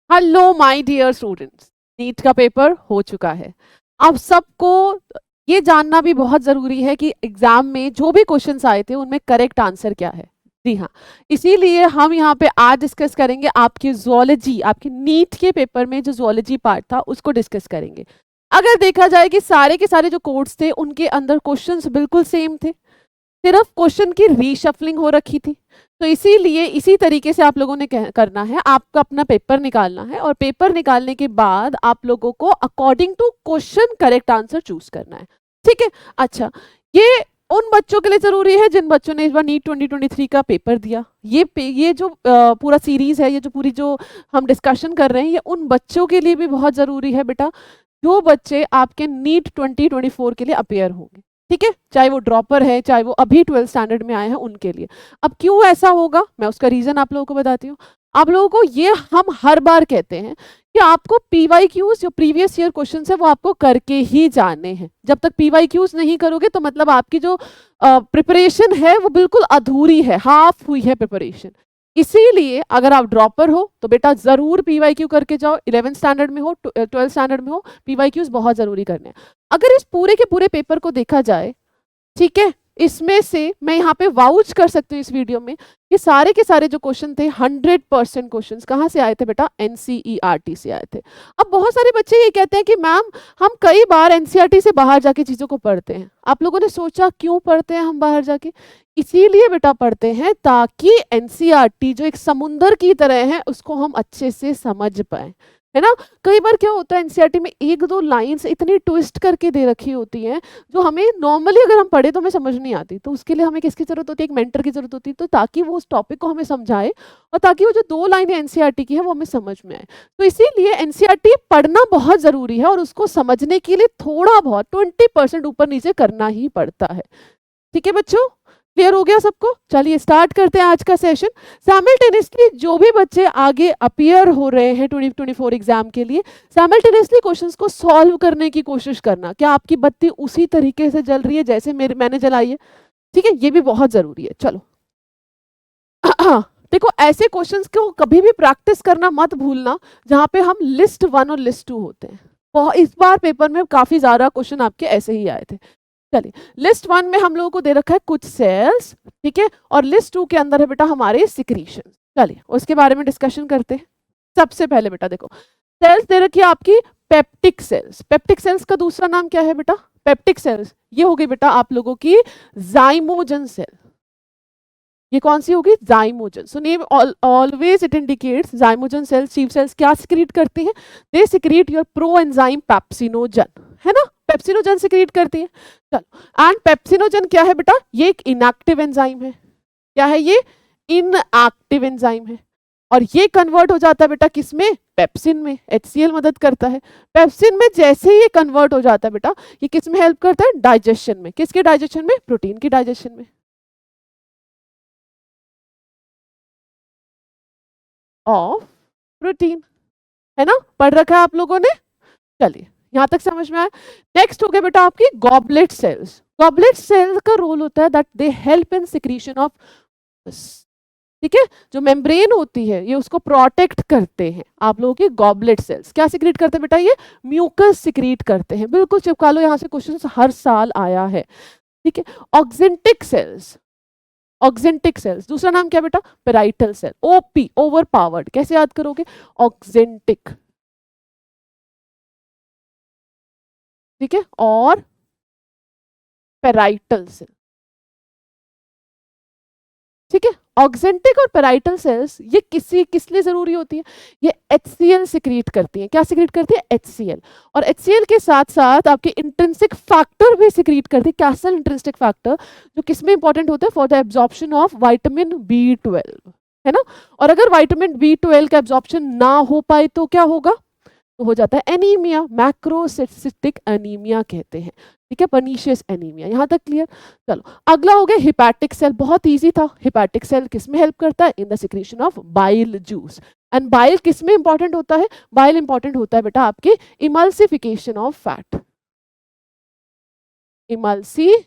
Hello my dear students, NEET का paper हो चुका है। अब सबको ये जानना भी बहुत ज़रूरी है कि एग्ज़ाम में जो भी क्वेश्चंस आए थे उनमें करेक्ट आंसर क्या है। जी हाँ, इसीलिए हम यहाँ पे आज डिस्कस करेंगे आपकी ज़ूलॉजी, आपके नीट के पेपर में जो ज़ूलॉजी पार्ट था उसको डिस्कस करेंगे। अगर देखा जाए कि सारे के सारे जो कोड्स थे उनके अंदर क्वेश्चंस बिल्कुल सेम थे, सिर्फ क्वेश्चन की रीशफलिंग हो रखी थी। तो इसीलिए इसी तरीके से आप लोगों ने करना है, आपका अपना पेपर निकालना है और पेपर निकालने के बाद आप लोगों को according to question correct answer choose करना है। ठीक है। अच्छा, ये उन बच्चों के लिए जरूरी है जिन बच्चों ने इस बार नीट 2023 का पेपर दिया। ये जो पूरा सीरीज है, ये जो पूरी जो हम डिस्कशन कर रहे हैं, ये उन बच्चों के लिए भी बहुत जरूरी है बेटा जो बच्चे आपके नीट 2024 के लिए अपेयर होंगे। ठीक है, चाहे वो ड्रॉपर है, चाहे वो अभी 12th स्टैंडर्ड में आए हैं, उनके लिए। अब क्यों ऐसा होगा, मैं उसका रीजन आप लोगों को बताती हूँ। आप लोगों को ये हम हर बार कहते हैं कि आपको पीवाईक्यूज जो प्रीवियस ईयर क्वेश्चंस है वो आपको करके ही जाने हैं। जब तक पीवाईक्यूज नहीं करोगे तो मतलब आपकी जो प्रिपरेशन है वो बिल्कुल अधूरी है, हाफ हुई है प्रिपरेशन। इसीलिए अगर आप ड्रॉपर हो तो बेटा जरूर पीवाईक्यू करके जाओ, 11th स्टैंडर्ड में हो, 12th स्टैंडर्ड में हो, पीवाईक्यूज बहुत जरूरी करने हैं। अगर इस पूरे के पूरे पेपर को देखा जाए, ठीक है, इसमें से मैं यहाँ पे वाउच कर सकती हूँ इस वीडियो में कि सारे के सारे जो क्वेश्चन थे 100% क्वेश्चन कहाँ से आए थे बेटा, एनसीईआरटी से आए थे। अब बहुत सारे बच्चे ये कहते हैं कि मैम हम कई बार एनसीईआरटी से बाहर जाके चीज़ों को पढ़ते हैं। आप लोगों ने सोचा क्यों पढ़ते हैं हम बाहर जाके? इसीलिए बेटा पढ़ते हैं ताकि एनसीईआरटी जो एक समुंदर की तरह है उसको हम अच्छे से समझ पाए, है ना। कई बार क्या होता है, एनसीईआरटी में एक दो लाइंस इतनी ट्विस्ट करके दे रखी होती हैं जो हमें नॉर्मली अगर हम पढ़े तो हमें समझ नहीं आती। तो उसके लिए हमें किसकी जरूरत होती है, एक मेंटर की जरूरत होती है, तो ताकि वो उस टॉपिक को हमें समझाए और ताकि वो जो दो लाइनें एनसीईआरटी की है वो हमें समझ में आए। तो इसीलिए एनसीईआरटी पढ़ना बहुत जरूरी है और उसको समझने के लिए थोड़ा बहुत 20% ऊपर नीचे करना ही पड़ता है। ठीक है बच्चों, क्लियर हो गया सबको? चलिए स्टार्ट करते हैं आज का सेशन। साइमल्टेनियसली जो भी बच्चे आगे अपीयर हो रहे हैं 2024 एग्जाम के लिए, साइमल्टेनियसली क्वेश्चंस को सॉल्व करने की कोशिश करना। क्या आपकी बत्ती उसी तरीके से जल रही है जैसे मैंने जलाई है? ठीक है, ये भी बहुत जरूरी है। चलो देखो, ऐसे क्वेश्चंस को कभी भी प्रैक्टिस करना मत भूलना जहां पे हम लिस्ट 1 और लिस्ट 2 होते हैं। इस बार पेपर में काफी ज्यादा क्वेश्चन आपके ऐसे ही आए थे। चलिए, लिस्ट 1 में हम लोगों को दे रखा है कुछ सेल्स, ठीक है, और लिस्ट 2 के अंदर है बेटा हमारे सिक्रीशन। चलिए उसके बारे में डिस्कशन करते हैं। सबसे पहले बेटा देखो, सेल्स दे रखी है आपकी पेप्टिक सेल्स। पेप्टिक सेल्स का दूसरा नाम क्या है बेटा? पेप्टिक सेल्स ये हो गई बेटा आप लोगों की जाइमोजन सेल। ये कौन सी होगी? Zymogen. So name always it indicates zymogen cells. Chief cells क्या सिक्रीट करती हैं? They secrete your proenzyme pepsinogen, है ना, पेप्सिनोजन सिक्रीट करती है। चलो, एंड पेप्सिनोजन क्या है बेटा? ये एक इनएक्टिव एंजाइम है। क्या है ये? इनएक्टिव एंजाइम है। और ये कन्वर्ट हो जाता है बेटा किसमें? पेप्सिन में। HCl मदद करता है। पेप्सिन में जैसे ही ये कन्वर्ट हो जाता है बेटा, ये किस में हेल्प करता है? डाइजेशन में। किसके डाइजेशन में? प्रोटीन की डाइजेशन में ऑफ प्रोटीन, है ना। पढ़ रखा है आप लोगों ने? चलिए यहां तक समझ में आया। नेक्स्ट हो गया बेटा आपकी गॉबलेट सेल्स। गॉबलेट सेल्स का रोल होता है that they help in secretion of, ठीक है, जो मेम्ब्रेन होती है ये उसको प्रोटेक्ट करते हैं। आप लोगों की गॉबलेट सेल्स क्या सिक्रीट करते हैं बेटा? ये म्यूकस सिक्रीट करते हैं। बिल्कुल चिपका लो, यहां से क्वेश्चन हर साल आया है। ठीक है, ऑक्जेंटिक सेल्स। ऑक्जेंटिक सेल्स दूसरा नाम क्या बेटा? Parietal cell. OP, overpowered, कैसे याद करोगे? ऑक्जेंटिक, ठीक है, और पेराइटल सेल। ठीक है, ऑक्जेंटिक और पेराइटल सेल्स ये किस लिए जरूरी होती है? ये HCl सिक्रीट करती हैं। क्या सिक्रीट करती है? HCl। और HCl के साथ साथ आपके इंट्रिंसिक फैक्टर भी सिक्रीट करती है। कैसल इंट्रिंसिक फैक्टर जो किसमें इंपॉर्टेंट होता है? For the absorption of vitamin B12, है ना। और अगर विटामिन B12 का एब्जॉर्प्शन ना हो पाए तो क्या होगा? तो हो जाता है एनीमिया, मैक्रोसिस्टिक एनीमिया कहते हैं। ठीक है, पर्नीशियस एनीमिया। यहां तक क्लियर? चलो अगला हो गया हिपैटिक सेल। बहुत इजी था। हिपैटिक सेल किस में हेल्प करता है? In the secretion of bile juice. And bile किस में इंपॉर्टेंट होता है? बाइल इंपॉर्टेंट होता है बेटा आपके emulsification of fat. Emulsification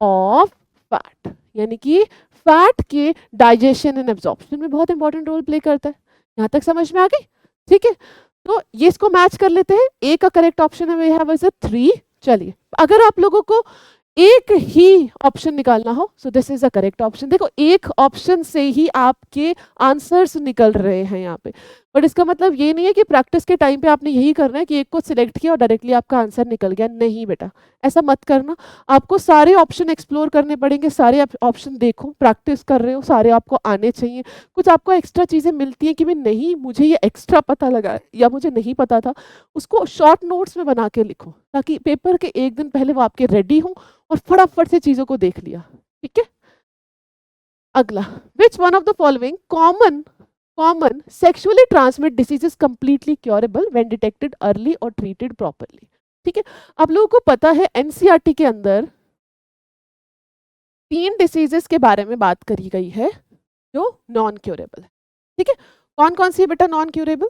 of fat, यानी कि फैट के डाइजेशन एंड एब्जॉर्प्शन में बहुत इंपॉर्टेंट रोल प्ले करता है। यहाँ तक समझ में आ गई? ठीक है, तो ये इसको मैच कर लेते हैं। ए का करेक्ट ऑप्शन है वी हैव इज 3। चलिए, अगर आप लोगों को एक ही ऑप्शन निकालना हो, so this is a correct option. देखो, एक ऑप्शन से ही आपके आंसर्स निकल रहे हैं यहाँ पे, बट इसका मतलब ये नहीं है कि प्रैक्टिस के टाइम पे आपने यही करना है कि एक को सिलेक्ट किया और डायरेक्टली आपका आंसर निकल गया। नहीं बेटा, ऐसा मत करना। आपको सारे ऑप्शन एक्सप्लोर करने पड़ेंगे, सारे ऑप्शन देखो, प्रैक्टिस कर रहे हो, सारे आपको आने चाहिए। कुछ आपको एक्स्ट्रा चीज़ें मिलती हैं कि मैं नहीं, मुझे ये एक्स्ट्रा पता लगा है या मुझे नहीं पता था, उसको शॉर्ट नोट्स में बना के लिखो, ताकि पेपर के एक दिन पहले वो आपके रेडी हो और फटाफट से चीज़ों को देख लिया। ठीक है, अगला, which one of the following common sexually transmit diseases completely curable when detected early और ट्रीटेड प्रॉपर्ली। ठीक है, आप लोगों को पता है एनसीईआरटी के अंदर 3 डिसीजेस के बारे में बात करी गई है जो नॉन क्योरेबल है। ठीक है, कौन कौन सी है बेटा नॉन क्योरेबल?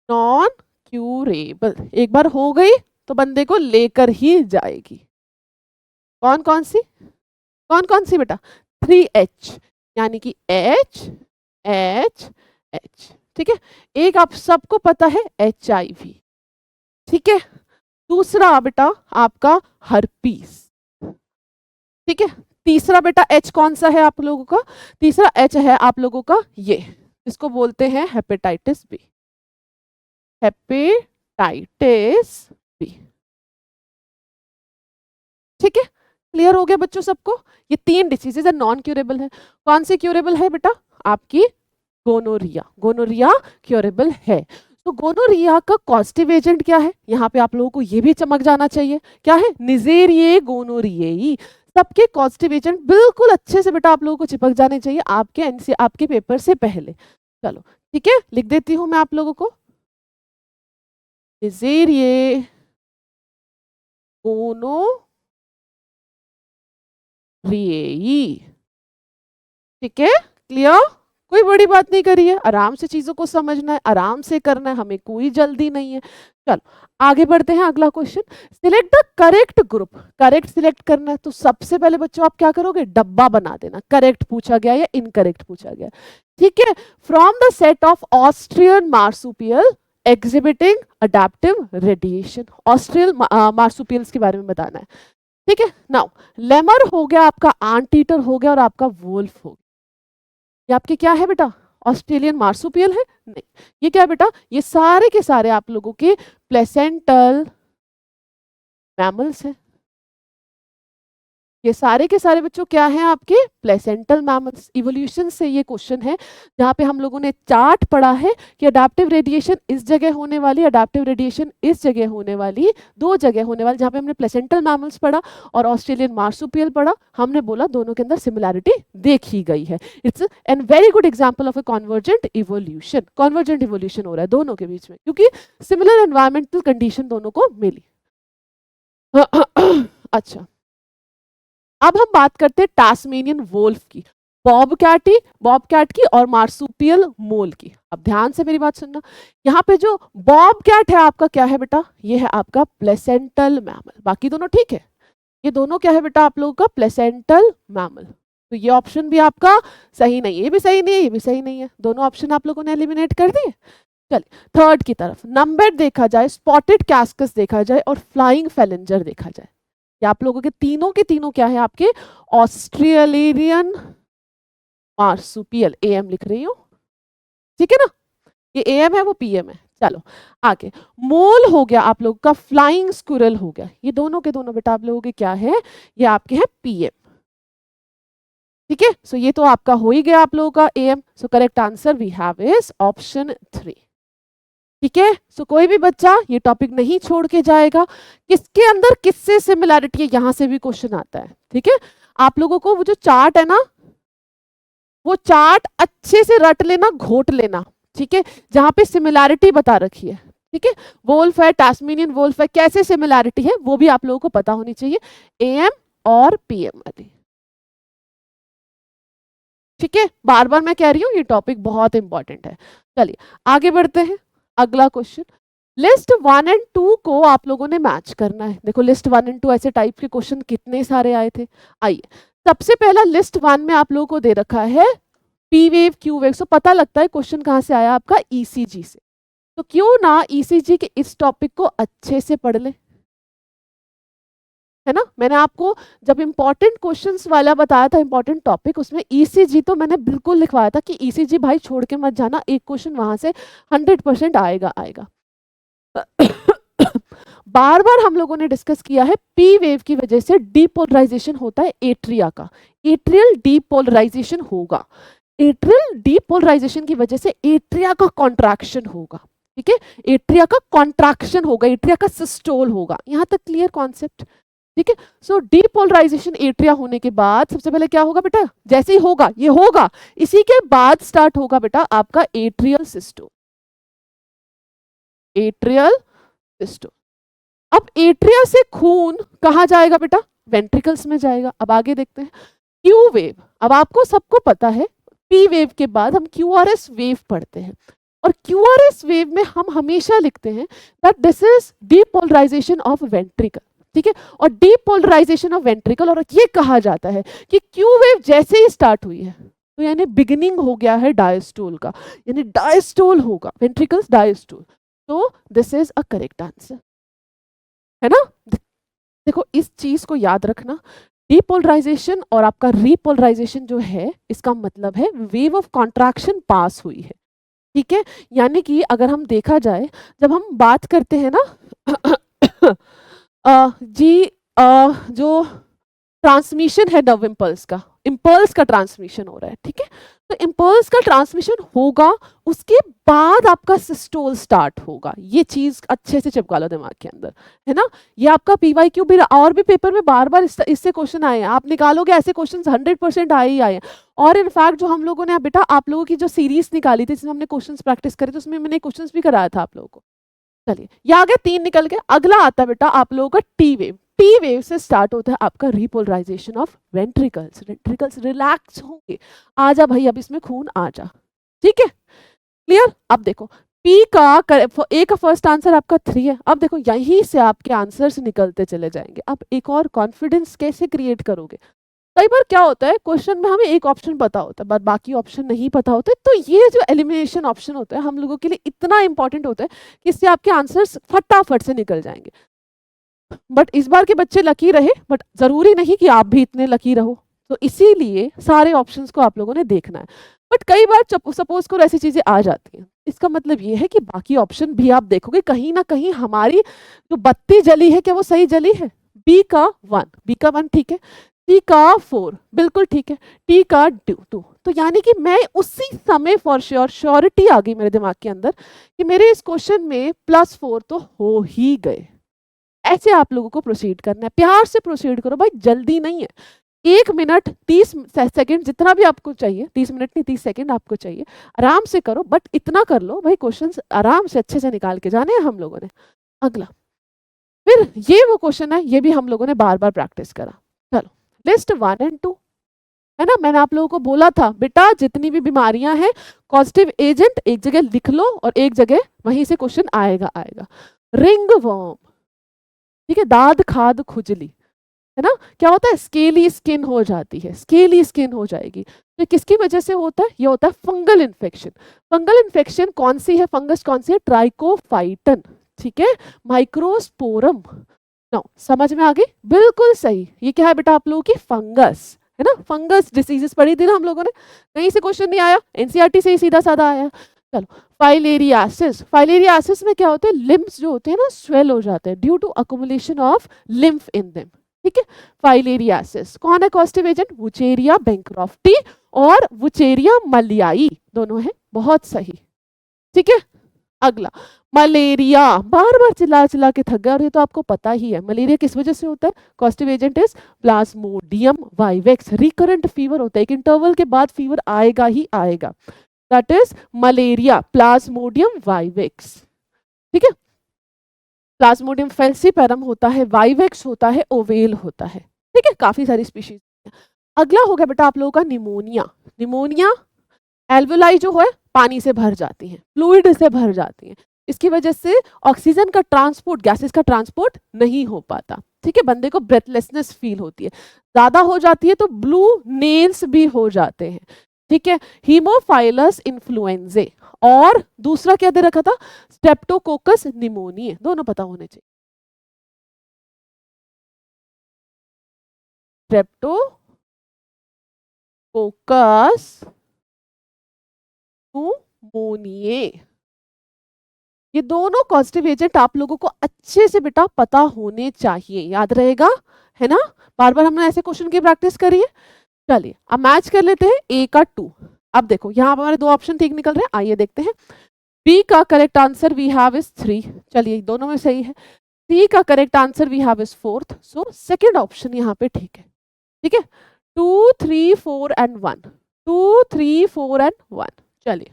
नॉन क्यूरेबल एक बार हो गई तो बंदे को लेकर ही जाएगी। कौन कौन सी बेटा? 3H, यानी कि H H H। ठीक है, एक आप सबको पता है HIV। ठीक है, दूसरा बेटा आपका हर्पीस। ठीक है, तीसरा बेटा H कौन सा है आप लोगों का? तीसरा H है आप लोगों का ये, इसको बोलते हैं हेपेटाइटिस बी। Hepatitis B. ठीक है, क्लियर हो गया बच्चों सबको? ये 3 डिसीजेज है, नॉन क्यूरेबल है। कौन सी क्यूरेबल है बेटा? आपकी गोनोरिया। गोनोरिया क्यूरेबल है। तो गोनोरिया का कॉजेटिव एजेंट क्या है? यहाँ पे आप लोगों को ये भी चमक जाना चाहिए, क्या है? निजेरिये गोनोरियाई। सबके कॉजेटिव एजेंट बिल्कुल अच्छे से बेटा आप लोगों को चिपक जाने चाहिए आपके पेपर से पहले। चलो ठीक है, लिख देती हूँ मैं आप लोगों को, निजेरिये गोनोरियाई। ठीक है, क्लियर? कोई बड़ी बात नहीं करी है, आराम से चीजों को समझना है, आराम से करना है, हमें कोई जल्दी नहीं है। चलो आगे बढ़ते हैं, अगला question, select the correct group. Correct select करना है तो सबसे पहले बच्चों आप क्या करोगे? डब्बा बना देना, करेक्ट पूछा गया या इनकरेक्ट पूछा गया। ठीक है, from the set of Australian marsupial exhibiting adaptive radiation. Australian marsupials के बारे में बताना है। ठीक है, नाउ लेमर हो गया आपका, आंट ईटर हो गया और आपका वोल्फ हो गया। ये आपके क्या है बेटा? ऑस्ट्रेलियन मार्सुपियल है? नहीं, ये क्या है बेटा? ये सारे के सारे आप लोगों के प्लेसेंटल मैमल्स हैं। ये सारे के सारे बच्चों क्या हैं? आपके प्लेसेंटल मैमल्स। इवोल्यूशन से ये क्वेश्चन है जहाँ पे हम लोगों ने चार्ट पढ़ा है कि अडैप्टिव रेडिएशन इस जगह होने वाली, अडैप्टिव रेडिएशन इस जगह होने वाली, 2 जगह होने वाली, जहाँ पे हमने प्लेसेंटल मैमल्स पढ़ा और ऑस्ट्रेलियन मार्सुपियल पढ़ा। हमने बोला दोनों के अंदर सिमिलैरिटी देखी गई है। It's an very good example of A convergent evolution. Convergent evolution हो रहा है दोनों के बीच में, क्योंकि सिमिलर एनवायरमेंटल कंडीशन दोनों को मिली। अच्छा, अब हम बात करते हैं टास्मेनियन वोल्फ की, बॉबकैट की और मार्सुपियल मोल की। अब ध्यान से मेरी बात सुनना, यहाँ पे जो बॉबकैट है आपका क्या है बेटा? ये है आपका प्लेसेंटल मैमल। बाकी दोनों ठीक है, ये दोनों क्या है बेटा आप लोगों का? Placental mammal. तो ये ऑप्शन भी आपका सही नहीं है, ये भी सही नहीं है, ये भी सही नहीं है, दोनों ऑप्शन आप लोगों ने एलिमिनेट कर दिए। चलिए थर्ड की तरफ, नंबर देखा जाए, स्पॉटेड कैस्कस देखा जाए और फ्लाइंग फेलेंजर देखा जाए। ये आप लोगों के तीनों क्या है? आपके ऑस्ट्रेलियन मार्सुपियल। एम लिख रही हूँ, ठीक है ना? ये एम है, वो पीएम है। चलो आगे, मोल हो गया आप लोगों का, फ्लाइंग स्क्विरल हो गया। ये दोनों के दोनों बेटा आप लोगों के क्या है? ये आपके हैं पीएम। ठीक है, सो ये तो आपका हो ही गया आप लोगों का एम। So correct answer we have is option 3। ठीक है, सो कोई भी बच्चा ये टॉपिक नहीं छोड़ के जाएगा। किसके अंदर किससे सिमिलैरिटी है, यहां से भी क्वेश्चन आता है। ठीक है, आप लोगों को वो जो चार्ट है ना, वो चार्ट अच्छे से रट लेना, घोट लेना। ठीक है, जहां पे सिमिलैरिटी बता रखी है। ठीक है, वोल्फ है, टास्मेनियन वोल्फ है, कैसे सिमिलैरिटी है वो भी आप लोगों को पता होनी चाहिए, एएम और पीएम वाली। ठीक है, बार बार मैं कह रही हूँ ये टॉपिक बहुत इंपॉर्टेंट है। चलिए आगे बढ़ते हैं, अगला क्वेश्चन, लिस्ट 1 एंड 2 को आप लोगों ने मैच करना है। देखो लिस्ट 1 एंड 2 ऐसे टाइप के क्वेश्चन कितने सारे आए थे। आइए सबसे पहला लिस्ट 1 में आप लोगों को दे रखा है पी वेव क्यू वेव। सो पता लगता है क्वेश्चन कहाँ से आया आपका, ईसीजी से। तो क्यों ना ईसीजी के इस टॉपिक को अच्छे से पढ़ ले, है ना। मैंने आपको जब इंपॉर्टेंट क्वेश्चंस वाला बताया था, इंपॉर्टेंट टॉपिक, उसमें ईसीजी तो मैंने बिल्कुल लिखवाया था कि ईसीजी भाई छोड़ के मत जाना, एक क्वेश्चन वहां से 100% आएगा आएगा। बार बार हम लोगों ने डिस्कस किया है पी वेव की वजह से डीपोलराइजेशन होता है एट्रिया का, एट्रियल डीपोलराइजेशन होगा। एट्रियल डीपोलराइजेशन की वजह से एट्रिया का कॉन्ट्रैक्शन होगा, ठीक है। एट्रिया का कॉन्ट्रैक्शन होगा, एट्रिया का सिस्टोल होगा। यहां तक क्लियर कॉन्सेप्ट, ठीक है। सो डीपोलराइजेशन एट्रिया होने के बाद सबसे पहले क्या होगा बेटा, जैसे ही होगा ये होगा, इसी के बाद स्टार्ट होगा बेटा आपका एट्रियल सिस्टोल, एट्रियल सिस्टोल। अब एट्रिया से खून कहाँ जाएगा बेटा, वेंट्रिकल्स में जाएगा। अब आगे देखते हैं क्यू वेव। अब आपको सबको पता है पी वेव के बाद हम क्यूआरएस वेव पढ़ते हैं, और क्यूआरएस वेव में हम हमेशा लिखते हैं that this is depolarisation of ventricle, ठीक है। और डीपोलराइजेशन ऑफ वेंट्रिकल, और ये कहा जाता है कि क्यू वेव जैसे ही स्टार्ट हुई है तो यानी बिगिनिंग हो गया है डायस्टोल का, यानी डायस्टोल होगा, वेंट्रिकल्स डायस्टोल। तो this is a correct answer, है ना। देखो इस चीज को याद रखना, डीपोलराइजेशन और आपका रीपोलराइजेशन जो है इसका मतलब है वेव ऑफ कॉन्ट्रैक्शन पास हुई है, ठीक है। यानी कि अगर हम देखा जाए, जब हम बात करते हैं ना जो ट्रांसमिशन है नर्व इम्पल्स का ट्रांसमिशन हो रहा है, ठीक है। तो इम्पल्स का ट्रांसमिशन होगा, उसके बाद आपका सिस्टोल स्टार्ट होगा। ये चीज अच्छे से चिपका लो दिमाग के अंदर, है ना। ये आपका पीवाईक्यू भी और भी पेपर में बार बार इससे क्वेश्चन आए हैं, आप निकालोगे ऐसे क्वेश्चन 100% आए ही आए हैं। और इनफैक्ट जो हम लोगों ने बेटा आप लोगों की जो सीरीज निकाली थी जिसमें हमने क्वेश्चन प्रैक्टिस करे थे, उसमें मैंने क्वेश्चन भी कराया था आप लोगों को। चलिए ये आ गया, 3 निकल गए। अगला आता है बेटा आप लोगों का टी वेव। टी वेव से स्टार्ट होता है आपका repolarisation of ventricles, ventricles relax होंगे। आजा भाई अब इसमें खून आ जा, ठीक है, क्लियर। अब देखो पी का ए का फर्स्ट आंसर आपका 3 है। अब देखो यहीं से आपके आंसर्स निकलते चले जाएंगे। अब एक और कॉन्फिडेंस कैसे क्रिएट करोगे, कई बार क्या होता है क्वेश्चन में हमें एक ऑप्शन पता होता है बट बाकी ऑप्शन नहीं पता होते, तो ये जो एलिमिनेशन ऑप्शन होता है हम लोगों के लिए इतना इंपॉर्टेंट होता है कि इससे आपके आंसर्स फटाफट से निकल जाएंगे। बट इस बार के बच्चे लकी रहे, बट जरूरी नहीं कि आप भी इतने लकी रहो, तो इसीलिए सारे ऑप्शंस को आप लोगों ने देखना है। बट कई बार सपोज को ऐसी चीजें आ जाती हैं, इसका मतलब ये है कि बाकी ऑप्शन भी आप देखोगे, कहीं ना कहीं हमारी जो बत्ती जली है क्या वो सही जली है। बी का 1 ठीक है, सी का 4 बिल्कुल ठीक है, टी का 2। तो यानी कि मैं उसी समय फॉर श्योर श्योरिटी आ गई मेरे दिमाग के अंदर कि मेरे इस क्वेश्चन में +4 तो हो ही गए। ऐसे आप लोगों को प्रोसीड करना है, प्यार से प्रोसीड करो भाई, जल्दी नहीं है। 1 मिनट 30 सेकंड जितना भी आपको चाहिए, 30 मिनट नहीं 30 सेकंड आपको चाहिए, आराम से करो। बट इतना कर लो भाई, क्वेश्चंस आराम से अच्छे से निकाल के जाने हैं हम लोगों ने। अगला फिर ये वो क्वेश्चन है, ये भी हम लोगों ने बार बार प्रैक्टिस करा। चलो लिस्ट 1 एंड 2, है ना। मैंने आप लोगों को बोला था बेटा जितनी भी बीमारियां हैं कॉजेटिव एजेंट एक जगह लिख लो और एक जगह वहीं से क्वेश्चन आएगा आएगा। रिंग वर्म, ठीक है, दाद खाद खुजली, है ना। क्या होता है, स्केली स्किन हो जाती है, स्केली स्किन हो जाएगी। तो किसकी वजह से होता है, ये होता है फंगल इन्फेक्शन। फंगल इन्फेक्शन कौन सी है, फंगस कौन सी है, ट्राइकोफाइटन, ठीक है, माइक्रोस्पोरम। नो समझ में आ गई, बिल्कुल सही। ये क्या है बेटा आप लोगों की फंगस, है ना। फंगस डिसीजेस पढ़ी थी ना हम लोगों ने, कहीं से क्वेश्चन नहीं आया, एनसीईआरटी से ही सीधा साधा आया। चलो फाइलेरियासिस, फाइलेरियासिस में क्या होता है, लिम्फ्स जो होते हैं ना स्वेल हो जाते हैं due to accumulation of lymph in them, ठीक है। फाइलेरियासिस कौन है कॉजेटिव एजेंट, वुचेरिया बैंक्रॉफ्टी और वुचेरिया मलियाई, दोनों है, बहुत सही, ठीक है। अगला मलेरिया, बार बार चिल्ला चिल्ला के थक गए, और ये तो आपको पता ही है मलेरिया किस वजह से होता है, causative agent is Plasmodium vivax. Recurrent fever होता है, एक इंटरवल के बाद फीवर आएगा ही आएगा, that is malaria, Plasmodium vivax, ठीक है। प्लाज्मोडियम फेल्सीपेरम होता है, वाइवेक्स होता है, ओवेल होता है, ठीक है, काफी सारी स्पीशीज। अगला हो गया बेटा आप लोगों का निमोनिया। निमोनिया एल्वुलाई जो है पानी से भर जाती है, फ्लूइड से भर जाती है, इसकी वजह से ऑक्सीजन का ट्रांसपोर्ट, गैसेस का ट्रांसपोर्ट नहीं हो पाता। ठीक है, बंदे को ब्रेथलेसनेस फील होती है, ज्यादा हो जाती है तो ब्लू नेल्स भी हो जाते हैं। ठीक है, हीमोफाइलस इन्फ्लुएंजे, और दूसरा क्या दे रखा था, स्ट्रेप्टोकोकस निमोनिया, दोनों पता होने चाहिए। स्ट्रेप्टोकोकस निमोनिये, ये दोनों कॉजेटिव एजेंट आप लोगों को अच्छे से बेटा पता होने चाहिए, याद रहेगा, है ना। बार बार हमने ऐसे क्वेश्चन की प्रैक्टिस करी है। चलिए अब मैच कर लेते हैं ए का 2। अब देखो यहाँ पर हमारे दो ऑप्शन ठीक निकल रहे हैं, आइए देखते हैं। बी का correct answer we have is 3, चलिए दोनों में सही है। सी का correct answer we have is 4th, so second option यहाँ पे ठीक है। ठीक है, 2 3 4 एंड 1, 2 3 4 एंड 1। चलिए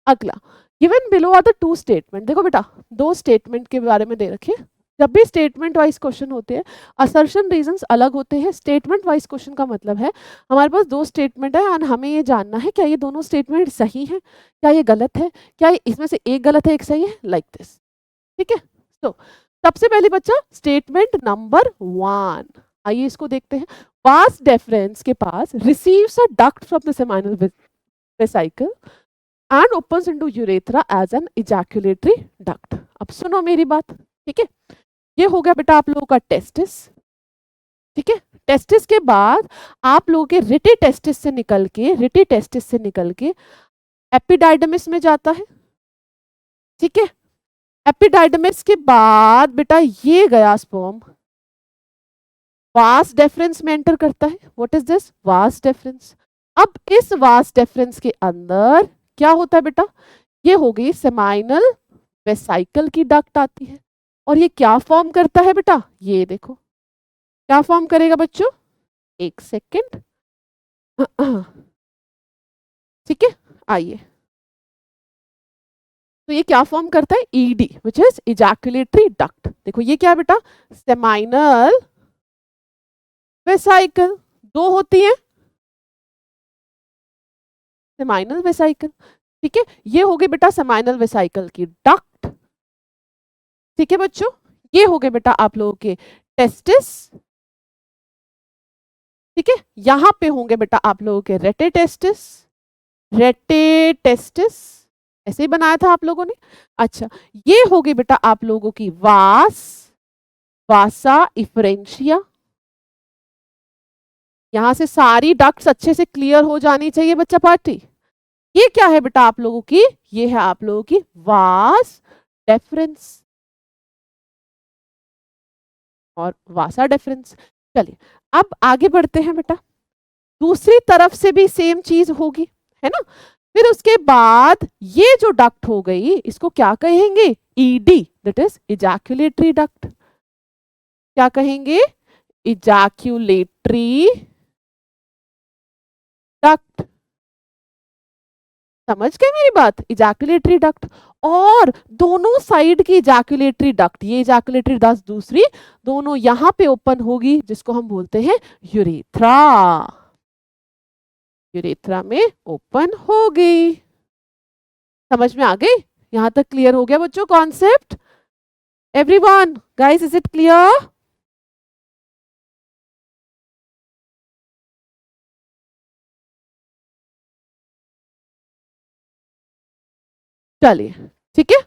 अगला, given below are the 2 statement. देखो बेटा दो स्टेटमेंट के बारे में दे रखे, जब भी स्टेटमेंट वाइज क्वेश्चन होते हैं असर्शन रीजंस अलग होते हैं। स्टेटमेंट वाइज क्वेश्चन का मतलब है हमारे पास दो स्टेटमेंट है और हमें ये जानना है क्या ये दोनों स्टेटमेंट सही है, क्या ये गलत है, क्या इसमें से एक गलत है एक सही है, लाइक दिस। ठीक है, तो सबसे पहले बच्चा स्टेटमेंट नंबर 1, आइए इसको देखते हैं। वास डेफरेंस के पास receives a duct from the seminal vesicle and opens into urethra as an ejaculatory duct। अब सुनो मेरी बात, ठीक है, ये हो गया बेटा आप लोगों का टेस्टिस। ठीक है, टेस्टिस के बाद आप लोगों के रिटी टेस्टिस से निकल के एपिडाइडमिस में जाता है। ठीक है, एपिडाइडमिस के बाद बेटा ये गया स्पर्म वास डेफरेंस में एंटर करता है। What is this, vas deferens. अब इस वास डेफरेंस के अंदर क्या होता है बेटा, ये हो गई सेमाइनल वेसाइकल की डक्ट आती है, और ये क्या फॉर्म करता है बेटा, ये देखो क्या फॉर्म करेगा बच्चों, एक सेकेंड। ठीक है, आइए, तो ये क्या फॉर्म करता है, ED which is ejaculatory duct. देखो ये क्या बेटा, सेमाइनल वेसाइकल, दो होती है सेमाइनल वेसाइकल। ठीक है, ये हो गई बेटा सेमाइनल वेसाइकल की डक्ट। ठीक है बच्चों, ये हो गए बेटा आप लोगों के टेस्टिस। ठीक है, यहां पे होंगे बेटा आप लोगों के रेटे टेस्टिस, ऐसे ही बनाया था आप लोगों ने। अच्छा, ये हो गई बेटा आप लोगों की वासा इफरेंशिया। यहां से सारी डक्ट्स अच्छे से क्लियर हो जानी चाहिए बच्चा पार्टी। ये क्या है बेटा आप लोगों की, ये है आप लोगों की वास डेफरेंस और वासा डेफरेंस। चलिए अब आगे बढ़ते हैं बेटा, दूसरी तरफ से भी सेम चीज होगी, है ना। फिर उसके बाद ये जो डक्ट हो गई इसको क्या कहेंगे, ED, that is ejaculatory duct. क्या कहेंगे, इजैकुलेटरी डक्ट। समझ गए मेरी बात, इजैकुलेटरी डक्ट। और दोनों साइड की इजैकुलेटरी डक्ट, ये इजैकुलेटरी डक्ट दूसरी, दोनों यहां पे ओपन होगी जिसको हम बोलते हैं यूरेथ्रा। यूरेथ्रा में ओपन हो गई। समझ में आ गई, यहां तक क्लियर हो गया बच्चों concept. Everyone guys, is it clear? चलिए ठीक है,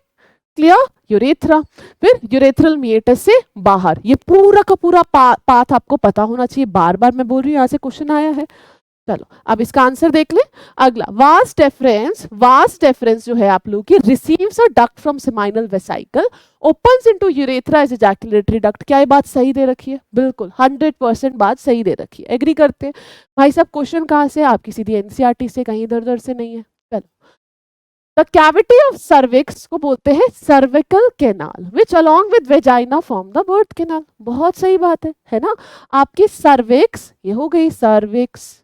क्लियर। यूरेथ्रा, फिर यूरेथ्रल मिएटस से बाहर, ये पूरा का पूरा पाथ आपको पता होना चाहिए, बार बार मैं बोल रही हूँ, यहाँ से क्वेश्चन आया है। चलो अब इसका आंसर देख ले। अगला, वास डेफरेंस जो है आप लोगों की receives a duct from seminal vesicle, opens into urethra as ejaculatory duct. क्या ये बात सही दे रखी है, बिल्कुल 100% बात सही दे रखी है, एग्री करते हैं भाई साहब। क्वेश्चन कहाँ से, आपकी सीधी एनसीईआरटी से, कहीं इधर उधर से नहीं है। The cavity of cervix को बोलते हैं cervical canal, which along with vagina form the birth canal। बहुत सही बात है ना। आपकी cervix, ये हो गई cervix,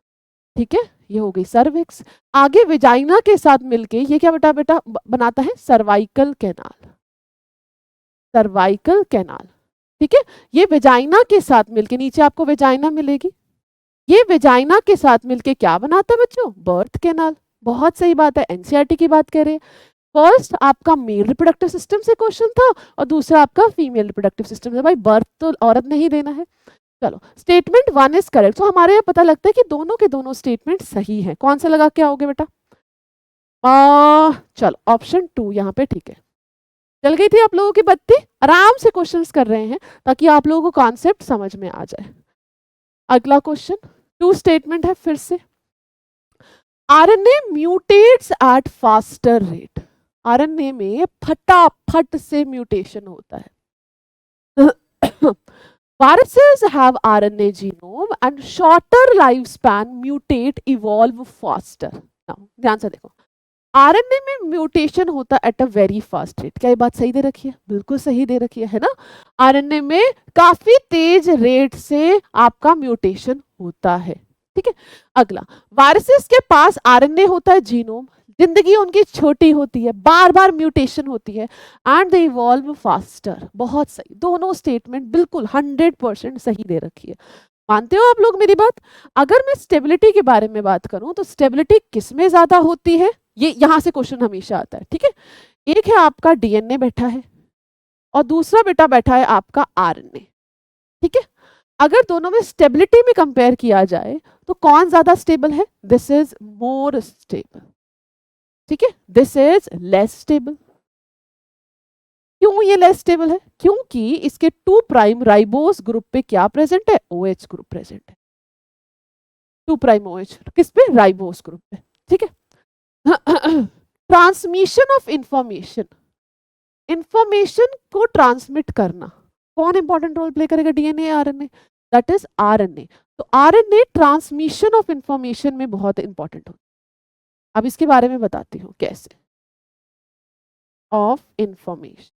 ठीक है, ये हो गई cervix। आगे वेजाइना के साथ मिलके ये क्या बेटा बेटा बनाता है, cervical canal, cervical canal। ठीक है, ये वेजाइना के साथ मिलके, नीचे आपको वेजाइना मिलेगी, ये वेजाइना के साथ मिलके क्या बनाता है बच्चों, बर्थ कैनाल। बहुत सही बात है, एनसीईआरटी की बात कर रहे हैं। फर्स्ट आपका मेल रिप्रोडक्टिव सिस्टम से क्वेश्चन था और दूसरा आपका फीमेल रिप्रोडक्टिव सिस्टम से। भाई बर्थ तो औरत ने ही देना है। चलो स्टेटमेंट 1 इज करेक्ट। तो हमारे यहाँ पता लगता है कि दोनों के दोनों स्टेटमेंट सही है। कौन सा लगा के आओगे बेटा? चलो ऑप्शन 2 यहाँ पे ठीक है। चल गई थी आप लोगों की बत्ती? आराम से क्वेश्चंस कर रहे हैं ताकि आप लोगों को कॉन्सेप्ट समझ में आ जाए। अगला क्वेश्चन 2 स्टेटमेंट है फिर से। RNA mutates at faster rate. RNA में फटाफट से म्यूटेशन होता है। Viruses have RNA genome and shorter lifespan mutate evolve faster. Now ध्यान से देखो, आरएनए में म्यूटेशन होता है at a very fast rate. क्या ये बात सही दे रखी है? बिल्कुल सही दे रखी है ना? आरएनए में काफी तेज रेट से आपका म्यूटेशन होता है। ठीक है, अगला, वायरसेस के पास आरएनए होता है जीनोम, जिंदगी उनकी छोटी होती है, बार बार म्यूटेशन होती है एंड दे इवॉल्व फास्टर। बहुत सही, दोनों स्टेटमेंट बिल्कुल 100% सही दे रखी है। मानते हो आप लोग मेरी बात? अगर मैं स्टेबिलिटी के बारे में बात करूं तो स्टेबिलिटी किस में ज्यादा होती है? ये यहां से क्वेश्चन हमेशा आता है। ठीक है, एक है आपका डीएनए बैठा है और दूसरा बेटा बैठा है आपका आरएनए। ठीक है, अगर दोनों में स्टेबिलिटी में कंपेयर किया जाए तो कौन ज्यादा स्टेबल है? This is more stable. ठीक है, दिस इज लेस स्टेबल। क्यों ये लेस स्टेबल है? क्योंकि इसके 2 प्राइम राइबोस ग्रुप पे क्या प्रेजेंट है? ओएच ग्रुप प्रेजेंट है। 2 प्राइम ओएच किस पे? राइबोस ग्रुप पे। ठीक है, ट्रांसमिशन ऑफ इंफॉर्मेशन, इंफॉर्मेशन को ट्रांसमिट करना कौन इंपॉर्टेंट रोल प्ले करेगा? DNA, RNA? That is RNA. तो आरएनए ट्रांसमिशन ऑफ इंफॉर्मेशन में बहुत इंपॉर्टेंट होता है। अब इसके बारे में बताती हूँ कैसे। ऑफ इंफॉर्मेशन,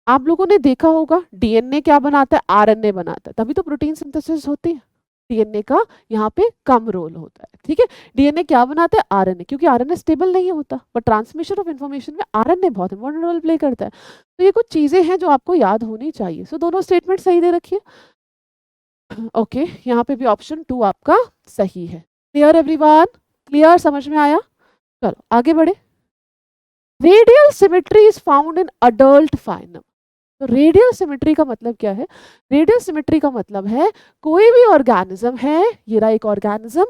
आप लोगों ने देखा होगा डीएनए क्या बनाता है? आरएनए बनाता है, तभी तो प्रोटीन सिंथेसिस होती है। डीएनए का यहाँ पे कम रोल होता है। ठीक है, डीएनए क्या बनाता है? आरएनए, क्योंकि आरएनए स्टेबल नहीं होता, पर ट्रांसमिशन ऑफ इंफॉर्मेशन में आरएनए बहुत इंपॉर्टेंट रोल प्ले करता है। तो ये कुछ चीजें हैं जो आपको याद होनी चाहिए। सो दोनों स्टेटमेंट सही दे रखिए। ओके, यहाँ पे भी ऑप्शन 2 आपका सही है। Clear everyone? क्लियर, समझ में आया? चलो आगे बढ़े। Radial symmetry is found in adult phylum. तो रेडियल सिमेट्री का मतलब क्या है? रेडियल सिमेट्री का मतलब है कोई भी ऑर्गेनिज्म है, ये रहा एक ऑर्गेनिज्म,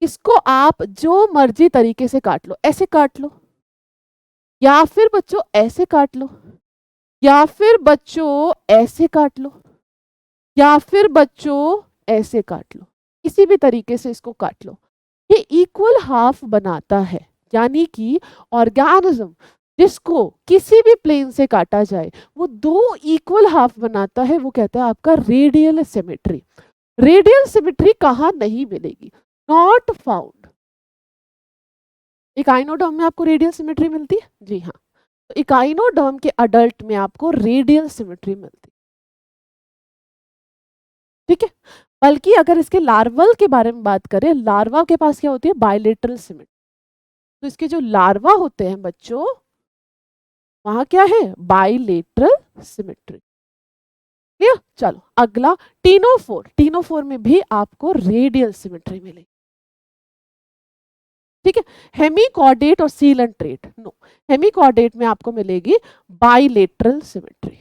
इसको आप जो मर्जी तरीके से काट लो, ऐसे काट लो या फिर बच्चों ऐसे काट लो या फिर बच्चों ऐसे काट लो या फिर बच्चों ऐसे काट लो, किसी भी तरीके से इसको काट लो, ये इक्वल हाफ बनाता है। यानी कि ऑर्गेनिज्म जिसको किसी भी प्लेन से काटा जाए वो 2 इक्वल हाफ बनाता है, वो कहता है आपका रेडियल सिमेट्री। रेडियल सिमेट्री कहाँ नहीं मिलेगी? Not found. इकाइनोडर्म में आपको रेडियल सिमेट्री मिलती है? जी हाँ, तो इकाइनोडर्म के अडल्ट में आपको रेडियल सिमेट्री मिलती है। ठीक है, बल्कि अगर इसके लार्वल के बारे में बात करें, लार्वा के पास क्या होती है? Bilateral symmetry. तो इसके जो लार्वा होते हैं बच्चों, वहां क्या है? Bilateral symmetry. क्लियर? चलो अगला, टीनोफोर। टीनोफोर में भी आपको रेडियल सिमेट्री मिलेगी। ठीक है, हेमिकॉर्डेट और सीलेंट्रेट, नो, हेमिकॉर्डेट में आपको मिलेगी बाइलेटरल सिमेट्री।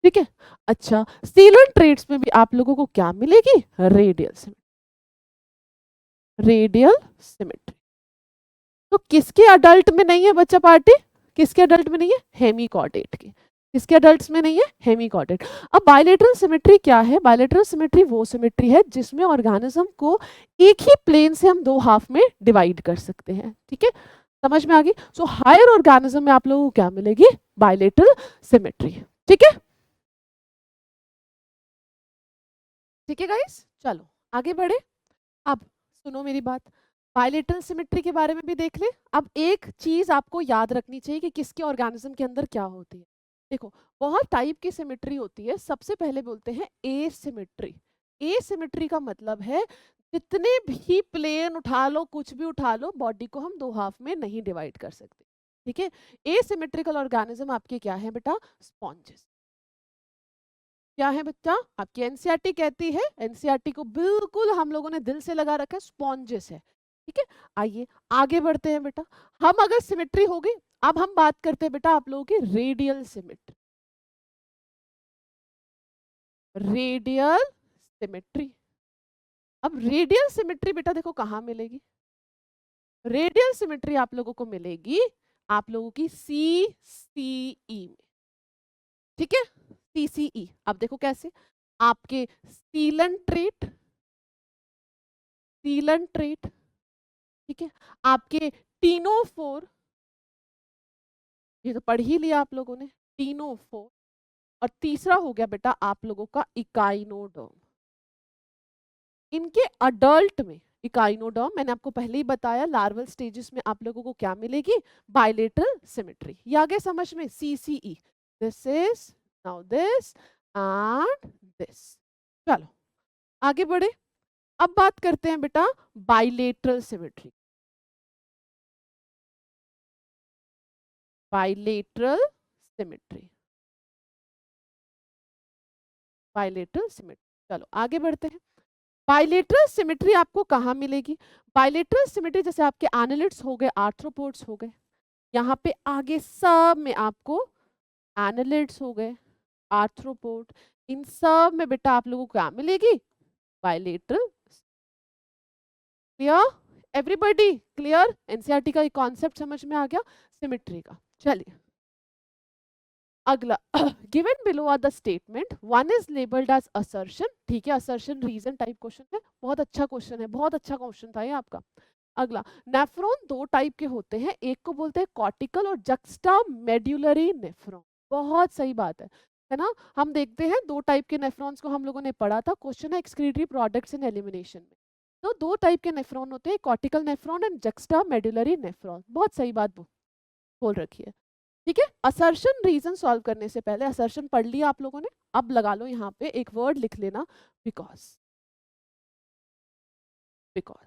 ठीक है, अच्छा, सीलेंट्रेट्स में भी आप लोगों को क्या मिलेगी? Radial symmetry. Radial symmetry. तो किसके अडल्ट में नहीं है बच्चा पार्टी? किसके अडल्ट में नहीं है? हेमिकॉर्डेट के। किसके अडल्ट्स में नहीं है? हेमिकॉर्डेट। अब बायलेटरल सिमेट्री क्या है? बायलेटरल सिमेट्री वो सिमेट्री है जिसमें ऑर्गेनिज्म को एक ही प्लेन से हम 2 हाफ में डिवाइड कर सकते हैं। ठीक है, समझ में आ गई? सो हायर ऑर्गेनिज्म में आप लोगों को क्या मिलेगी? Bilateral symmetry. ठीक है, ठीक है गाइस, चलो आगे बढ़े। अब सुनो मेरी बात, बायलेटरल सिमेट्री के बारे में भी देख ले। अब एक चीज आपको याद रखनी चाहिए कि किसके ऑर्गेनिज्म के अंदर क्या होती है। देखो, बहुत टाइप की सिमेट्री होती है। सबसे पहले बोलते हैं एसिमेट्री। एसिमेट्री का मतलब है जितने भी प्लेन उठा लो, कुछ भी उठा लो, बॉडी को हम 2 हाफ में नहीं डिवाइड कर सकते। ठीक है, एसिमेट्रिकल ऑर्गेनिज्म आपके क्या है बेटा? स्पॉन्जेस। क्या है बच्चा? आपकी एनसीईआरटी कहती है, एनसीईआरटी को बिल्कुल हम लोगों ने दिल से लगा रखा है, स्पॉन्जेस है। ठीक है, आइए आगे बढ़ते हैं बेटा। हम अगर सिमेट्री हो गई, अब हम बात करते हैं बेटा आप लोगों की रेडियल सिमेट्री। रेडियल सिमेट्री, अब रेडियल सिमेट्री बेटा देखो कहाँ मिलेगी। रेडियल सिमेट्री आप लोगों को मिलेगी आप लोगों की CCE में, ठीक है, CCE। अब देखो कैसे, आपके सीलन ट्रेट, सीलन ट्रेट, ठीक है, आपके टीनोफोर, ये तो पढ़ ही लिया आप लोगों ने, टीनोफोर, और तीसरा हो गया बेटा आप लोगों का इकाइनोडर्म। इनके अडल्ट में इकाइनोडर्म, मैंने आपको पहले ही बताया लार्वल स्टेजेस में आप लोगों को क्या मिलेगी, बायलेटरल सिमेट्री। ये आगे समझ में, CCE, this is now this and this. चलो आगे बढ़े, अब बात करते हैं बेटा bilateral symmetry. Bilateral symmetry, bilateral symmetry, चलो आगे बढ़ते हैं। बायलेटरल सिमेट्री आपको कहाँ मिलेगी, बायलेटरल सिमेट्री जैसे आपके एनालिड्स हो गए, आर्थ्रोपोड्स हो गए, यहाँ पे आगे सब में आपको एनालिड्स हो गए, आर्थ्रोपोड, इन सब में बेटा आप लोगों को क्या मिलेगी, bilateral. Clear, everybody clear, NCERT का एक कॉन्सेप्ट समझ में आ गया सिमेट्री का। चलिए अगला, given below are the statement, one is labelled as assertion, ठीक है, असर्शन रीजन टाइप क्वेश्चन है, बहुत अच्छा क्वेश्चन है, बहुत अच्छा क्वेश्चन था ये आपका। अगला, नेफ्रॉन दो टाइप के होते हैं, एक को बोलते हैं कॉर्टिकल और जक्स्टा मेड्यूलरी नेफ्रॉन, बहुत सही बात है ना। हम देखते हैं दो टाइप के नेफ्रॉन्स को हम लोगों ने पढ़ा था, क्वेश्चन है एक्सक्रीटरी प्रोडक्ट्स इन एलिमिनेशन में। तो दो टाइप के नेफ्रॉन होते हैं, cortical nephron and juxta medullary nephron, बहुत सही बात बोल रखी है। ठीक है, असर्शन रीजन सॉल्व करने से पहले, असर्शन पढ़ लिया आप लोगों ने, अब लगा लो यहाँ पे एक वर्ड लिख लेना, बिकॉज, बिकॉज,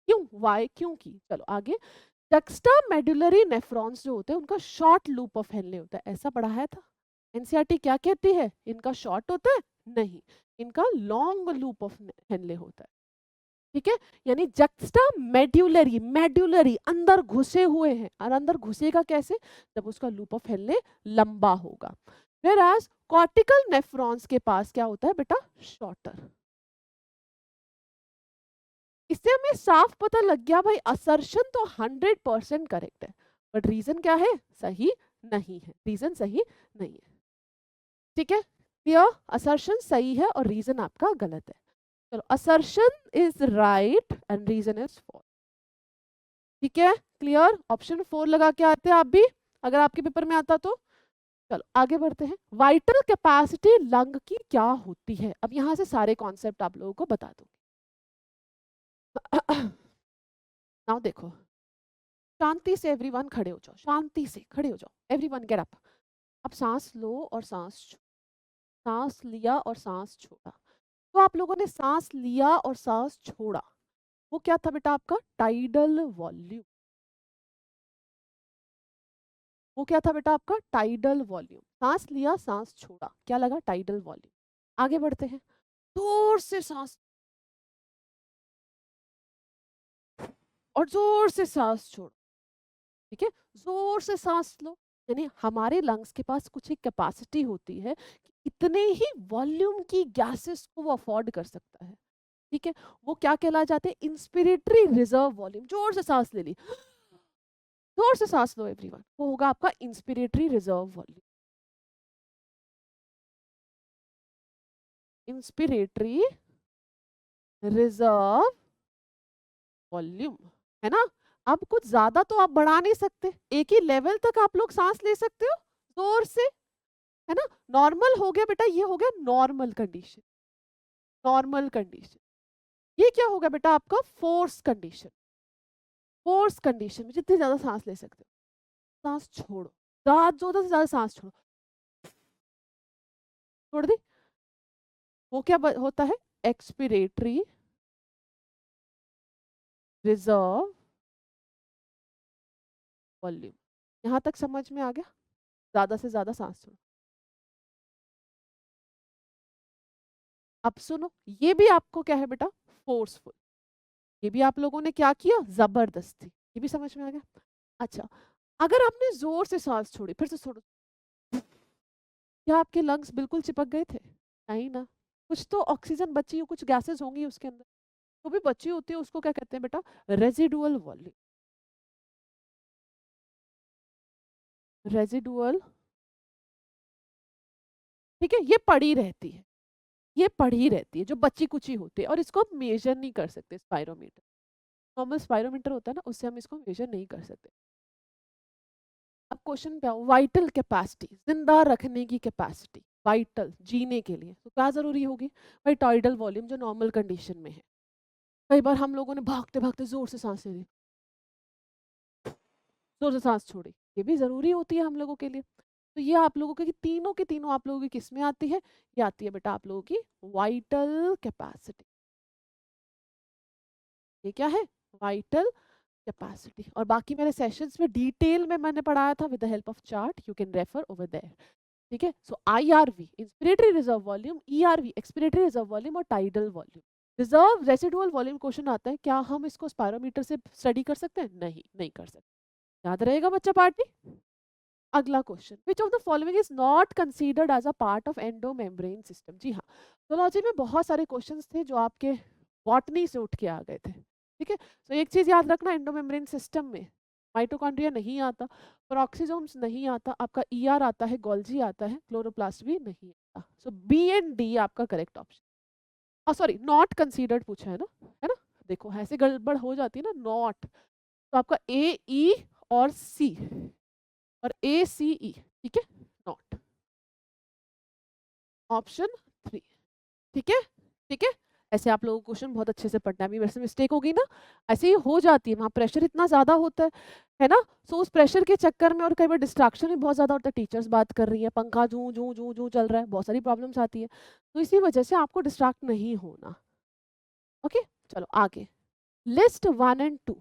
क्यों, वाई, क्योंकि। चलो आगे, जक्स्टा मेडुलरी नेफ्रॉन्स जो होते हैं उनका शॉर्ट लूप ऑफ हेनले होता है, ऐसा पढ़ाया था। एनसीईआरटी क्या कहती है, इनका शॉर्ट होता है, नहीं, इनका लॉन्ग लूप ऑफ हेनले होता है, ठीक है। यानी जक्स्टा मेड्यूलरी, मेड्यूलरी अंदर घुसे हुए हैं, और अंदर घुसेगा कैसे, जब उसका लूप ऑफ हेनले लंबा होगा। Whereas कॉर्टिकल नेफ्रॉन्स के पास क्या होता है बेटा, शॉर्टर। इससे हमें साफ पता लग गया भाई, असर्शन तो 100% करेक्ट है, बट रीजन क्या है, सही नहीं है, रीजन सही नहीं है, ठीक है। क्लियर, असर्शन सही है और रीजन आपका गलत है। चलो, assertion is right and reason is false, ठीक है। क्लियर, ऑप्शन 4 लगा के आते हैं आप भी, अगर आपके पेपर में आता तो। चलो आगे बढ़ते हैं, वाइटल कैपेसिटी लंग की क्या होती है, अब यहां से सारे कॉन्सेप्ट आप लोगों को बता दूंगी। नाउ देखो, शांति से एवरीवन खड़े हो जाओ, शांति से खड़े हो जाओ, एवरीवन गेट अप। अब सांस लो और सांस लिया और सांस छोड़ा, तो आप लोगों ने सांस लिया और सांस छोड़ा, वो क्या था बेटा आपका, टाइडल वॉल्यूम। वो क्या था बेटा आपका, टाइडल वॉल्यूम। सांस लिया सांस छोड़ा, क्या लगा, टाइडल वॉल्यूम। आगे बढ़ते हैं, जोर से सांस और जोर से सांस छोड़ो, ठीक है, जोर से सांस लो। यानी हमारे लंग्स के पास कुछ एक कैपेसिटी होती है कि इतने ही वॉल्यूम की गैसेस को वो अफोर्ड कर सकता है, ठीक है। वो क्या कहला जाते हैं, इंस्पिरेटरी रिजर्व वॉल्यूम। जोर से सांस ले ली, जोर से सांस लो एवरीवन, वो होगा आपका inspiratory reserve volume, inspiratory reserve volume, है ना। अब कुछ ज्यादा तो आप बढ़ा नहीं सकते, एक ही लेवल तक आप लोग सांस ले सकते हो जोर से, है ना। नॉर्मल हो गया बेटा, ये हो गया नॉर्मल कंडीशन, नॉर्मल कंडीशन। ये क्या होगा बेटा आपका, फोर्स कंडीशन। फोर्स कंडीशन में जितनी ज्यादा सांस ले सकते हो, सांस छोड़ो, ज्यादा से ज्यादा सांस छोड़ो, छोड़ दी, वो क्या होता है, एक्सपिरेटरी रिजर्व वॉल्यूम। यहां तक समझ में आ गया, ज्यादा से ज्यादा सांस छोड़ो। अब सुनो, ये भी आपको क्या है बेटा, फोर्सफुल, ये भी आप लोगों ने क्या किया, जबरदस्ती, ये भी समझ में आ गया। अच्छा, अगर आपने जोर से सांस छोड़ी, फिर से छोड़ो, क्या आपके लंग्स बिल्कुल चिपक गए थे? नहीं ना, कुछ तो ऑक्सीजन बची हो, कुछ गैसेस होंगी उसके अंदर, तो भी बची होती है, उसको क्या कहते हैं बेटा, रेजिडुअल वॉल्यूम। रेजिडुअल, ठीक है, ये पड़ी रहती है, ये पड़ी रहती है, जो बची कुची होती है, और इसको हम मेजर नहीं कर सकते स्पायरोमीटर, नॉर्मल स्पायरोमीटर होता है ना, उससे हम इसको मेजर नहीं कर सकते। अब क्वेश्चन पे आओ, वाइटल कैपेसिटी, जिंदा रखने की कैपेसिटी, वाइटल, जीने के लिए तो क्या जरूरी होगी भाई, टाइडल वॉल्यूम जो नॉर्मल कंडीशन में है। कई बार हम लोगों ने भागते भागते जोर से सांस ले ली, जोर से सांस छोड़ी, ये भी जरूरी होती है हम लोगों के लिए। तो ये आप लोगों के तीनों के तीनों आप लोगों की किस में आती है, ये आती है बेटा आप लोगों की वाइटल कैपेसिटी। ये क्या है, वाइटल कैपेसिटी। और बाकी मेरे सेशंस में डिटेल में मैंने पढ़ाया था with the help of chart, you can refer over there. ठीक है, so IRV inspiratory reserve volume, ERV expiratory reserve volume और tidal volume. Reserve residual volume question आता है, क्या हम इसको स्पायरोमीटर से स्टडी कर सकते हैं? नहीं, नहीं कर सकते। याद रहेगा बच्चा पार्टी। अगला question, which of the following is not considered as a part of endomembrane system? जी हाँ, जोलॉजी में बहुत सारे क्वेश्चंस थे जो आपके बॉटनी से उठ के आ गए थे। ठीक है, तो एक चीज याद रखना, एंडोमेम्ब्रेन सिस्टम में माइटोकॉन्ड्रिया नहीं आता, पेरोक्सिसोम्स नहीं आता, आपका ER आता है, गोल्जी आता है, क्लोरोप्लास्ट भी नहीं आता। सो B एंड D आपका करेक्ट ऑप्शन। और सॉरी, नॉट कंसीडर्ड पूछा है ना, देखो ऐसे गड़बड़ हो जाती है ना, नॉट, तो आपका A, E और C, और ACE, ठीक है, नॉट, ऑप्शन 3। ठीक है, ठीक है, ऐसे आप लोगों को क्वेश्चन बहुत अच्छे से पढ़ना है। अभी वैसे मिस्टेक होगी ना, ऐसे ही हो जाती है, वहाँ प्रेशर इतना ज़्यादा होता है ना, सो उस प्रेशर के चक्कर में, और कई बार डिस्ट्रैक्शन भी बहुत ज़्यादा होता है, टीचर्स बात कर रही है, पंखा जूं जूं जूं जूं चल रहा है, बहुत सारी प्रॉब्लम्स आती है, तो इसी वजह से आपको डिस्ट्रैक्ट नहीं होना। ओके, चलो आगे, लिस्ट 1 और 2,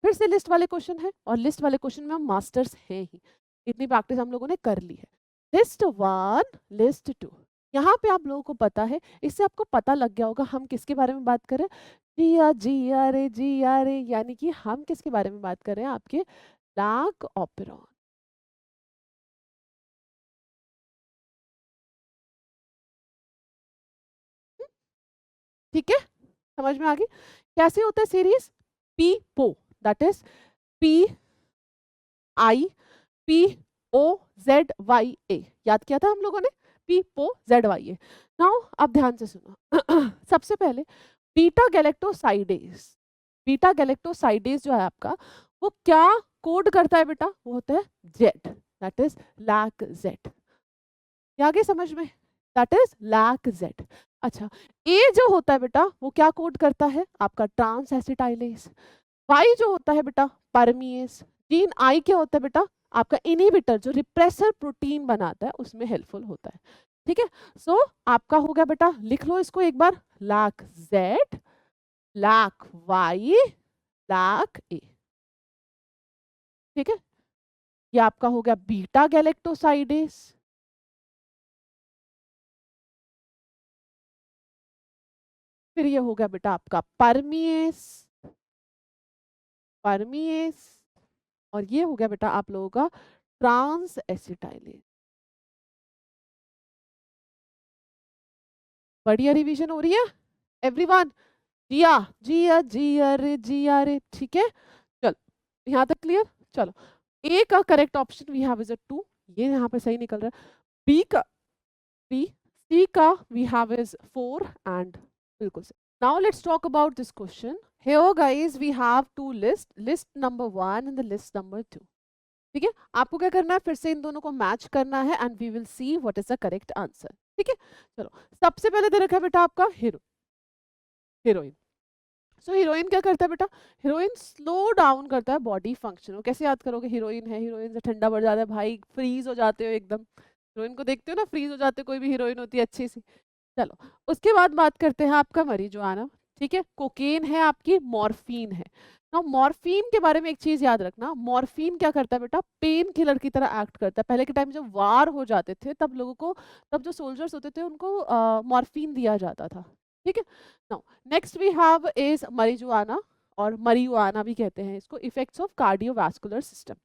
फिर से लिस्ट वाले क्वेश्चन है, और लिस्ट वाले क्वेश्चन में हम मास्टर्स हैं ही, इतनी प्रैक्टिस हम लोगों ने कर ली है। लिस्ट 1, लिस्ट 2, यहाँ पे आप लोगों को पता है, इससे आपको पता लग गया होगा हम किसके बारे में बात कर रहे हैं, जिया रे, यानी कि हम किसके बारे में बात कर रहे हैं, आपके लैग ऑपेरॉन। ठीक है, समझ में आ गई कैसे होता है सीरीज, पी पो, दैट इज PIPOZYA, याद किया था हम लोगों ने, PIPOZYA। नाउ आप ध्यान से सुनो सबसे पहले बीटा गैलेक्टोसाइडेज, बीटा गैलेक्टोसाइडेज जो है आपका, वो क्या कोड करता है बेटा, वो होता है Z, that is lac Z. आ गई समझ में, दैट इज लैक जेड। अच्छा, ए जो होता है बेटा, वो क्या कोड करता है, आपका ट्रांस एसिटाइलेज। वाई जो होता है बेटा, परमीएस। जीन आई क्या होता है बेटा, आपका इनहिबिटर, जो रिप्रेसर प्रोटीन बनाता है उसमें हेल्पफुल होता है। ठीक है, सो आपका हो गया बेटा, लिख लो इसको एक बार, lac Z, lac Y, lac A. ठीक है, ये आपका हो गया बीटा गैलेक्टोसाइडेस। फिर ये हो गया बेटा आपका परमीएस, परमीएस, और ये हो गया बेटा आप लोगों का ट्रांस एसिटाइलेज। बढ़िया रिवीजन हो रही है एवरीवन, जिया जिया जिया रे जिया रे। ठीक है, चलो यहाँ तक क्लियर। चलो, ए का correct option we have is a 2, ये यहाँ पे सही निकल रहा है। बी का 3, सी का वी हैव इज 4 एंड बिल्कुल सही। Now let's talk about this question. Here guys we have two list, list number 1 and the list number 2। ठीक है, आपको क्या करना है, फिर से इन दोनों को मैच करना है and we will see what is the correct answer. ठीक है, चलो सबसे पहले दे रखा है बेटा आपका हीरोइन। सो हीरोइन क्या करता है बेटा, हीरोइन स्लो डाउन करता है बॉडी फंक्शन। वो कैसे याद करोगे, हीरोइन है, हीरोइन से ठंडा पड़ जाता है भाई, फ्रीज हो जाते हो एकदम, हीरोइन को देखते हो ना, फ्रीज हो जाते हो, कोई भी हीरोइन होती है अच्छी सी। चलो, उसके बाद बात करते हैं आपका marijuana। ठीक है, कोकेन है, आपकी मॉर्फिन है ना। मॉर्फिन के बारे में एक चीज याद रखना, मॉर्फिन क्या करता है बेटा, पेन किलर की तरह एक्ट करता है। पहले के टाइम जब वार हो जाते थे तब लोगों को, तब जो सोल्जर्स होते थे उनको मॉर्फिन दिया जाता था। ठीक है, now next we have is marijuana। और marijuana भी कहते हैं इसको, effects of cardiovascular system.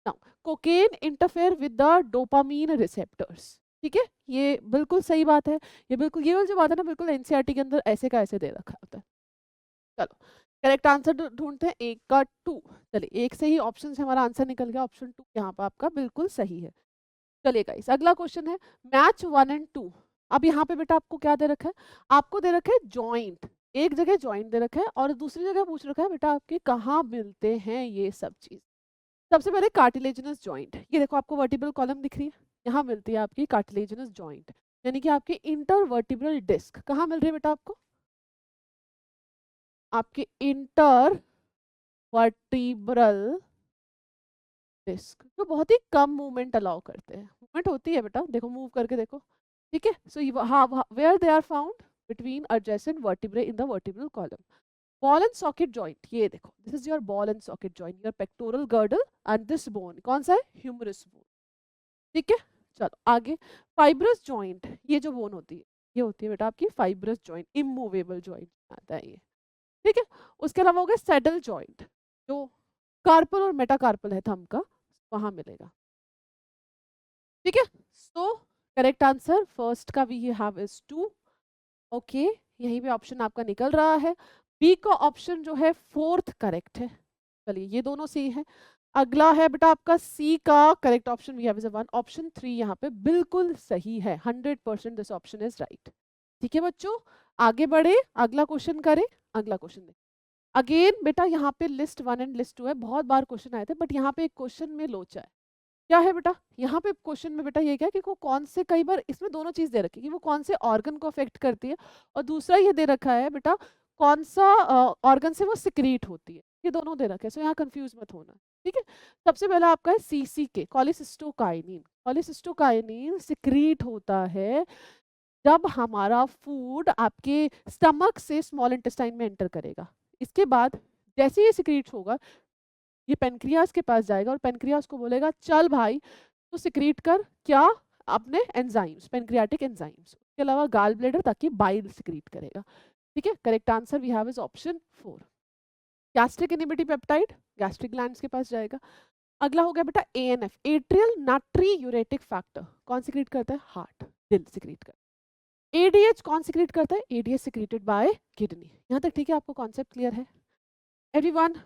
Now cocaine interfere with the dopamine receptors, ठीक है, ये बिल्कुल सही बात है। ये बिल्कुल, ये वाली जो बात है ना, बिल्कुल एनसीईआरटी के अंदर ऐसे का ऐसे दे रखा होता है। चलो करेक्ट आंसर ढूंढते हैं, एक का 2। चलिए एक से ही ऑप्शन से हमारा आंसर निकल गया, ऑप्शन 2 यहाँ पर आपका बिल्कुल सही है। चलिए गाइस अगला क्वेश्चन है मैच 1 एंड 2। अब यहाँ पे बेटा आपको क्या दे रखा है, आपको दे रखा है जॉइंट, एक जगह जॉइंट दे रखा है और दूसरी जगह पूछ रखा है बेटा आपके कहाँ मिलते हैं ये सब चीज। सबसे पहले कार्टिलेजिनस जॉइंट, ये देखो आपको वर्टिब्रल कॉलम दिख रही है, यहाँ मिलती है आपकी कार्टिलेजिनस जॉइंट, यानी कि आपके इंटरवर्टिब्रल डिस्क कहाँ मिल रही है बेटा आपको, आपके इंटर वर्टिब्रल डिस्क, जो बहुत ही कम मूवमेंट अलाउ करते हैं। मूवमेंट होती है बेटा, देखो मूव करके देखो, ठीक है। सो हाँ, where they are found between adjacent vertebrae in the vertebral column. Ball and socket joint, ये देखो this is your ball and socket joint, your pectoral girdle and this bone कौन सा है, ह्यूमरस बोन, ठीक है। चलो आगे, फाइब्रस जॉइंट, ये जो बोन होती है ये होती है बेटा आपकी फाइब्रस जॉइंट, इमूवेबल जॉइंट आता है ये, ठीक है। उसके अलावा हो गया सैडल जॉइंट, जो कार्पल और मेटाकार्पल है थंब का, वहां मिलेगा, ठीक है। सो करेक्ट आंसर फर्स्ट का वी हैव इज 2। ओके, यहीं पे ऑप्शन आपका निकल रहा है, बी का ऑप्शन जो है फोर्थ करेक्ट है। चलिए ये दोनों सही है। अगला है बेटा आपका सी का correct option we have is 1, option 3 यहाँ पे बिल्कुल सही है, 100% दिस ऑप्शन इज राइट, ठीक है बच्चों। आगे बढ़े, अगला क्वेश्चन करें, अगला क्वेश्चन अगेन बेटा यहाँ पे लिस्ट 1 एंड लिस्ट 2 है, बहुत बार क्वेश्चन आए थे बट यहाँ पे एक क्वेश्चन में लोचा है। क्या है बेटा, यहाँ पे क्वेश्चन में बेटा ये क्या है कि वो कौन से, कई बार इसमें दोनों चीज दे रखी है कि वो कौन से ऑर्गन को अफेक्ट करती है, और दूसरा ये दे रखा है बेटा कौन सा ऑर्गन से वो सिक्रीट होती है, ये दोनों दे रखे हैं। सो यहाँ कंफ्यूज मत होना, ठीक है। सबसे पहला आपका है सीसीके, कॉलिसिस्टोकाइनिन। कॉलिसिस्टोकाइनिन सिक्रीट होता है जब हमारा फूड आपके स्टमक से स्मॉल इंटेस्टाइन में एंटर करेगा, इसके बाद जैसे ये सिक्रीट होगा ये पेनक्रियास के पास जाएगा और पेनक्रियास को बोलेगा चल भाई तो सिक्रीट कर क्या, अपने एंजाइम्स, पेनक्रियाटिक एंजाइम्स, उसके अलावा गाल ब्लेडर ताकि बाइल सिक्रीट करेगा, ठीक है। Correct answer we have is option 4, gastric inhibitive peptide gastric glands के पास जाएगा। अगला हो गया बेटा ANF, atrial natriuretic factor, कौन सिक्रीट करता है, हार्ट, दिल सिक्रीट करता है। एडीएच कौन सिक्रीट करता है, एडीएच सिक्रीटेड बाय किडनी। यहाँ तक ठीक है, आपको कॉन्सेप्ट क्लियर है एवरीवन।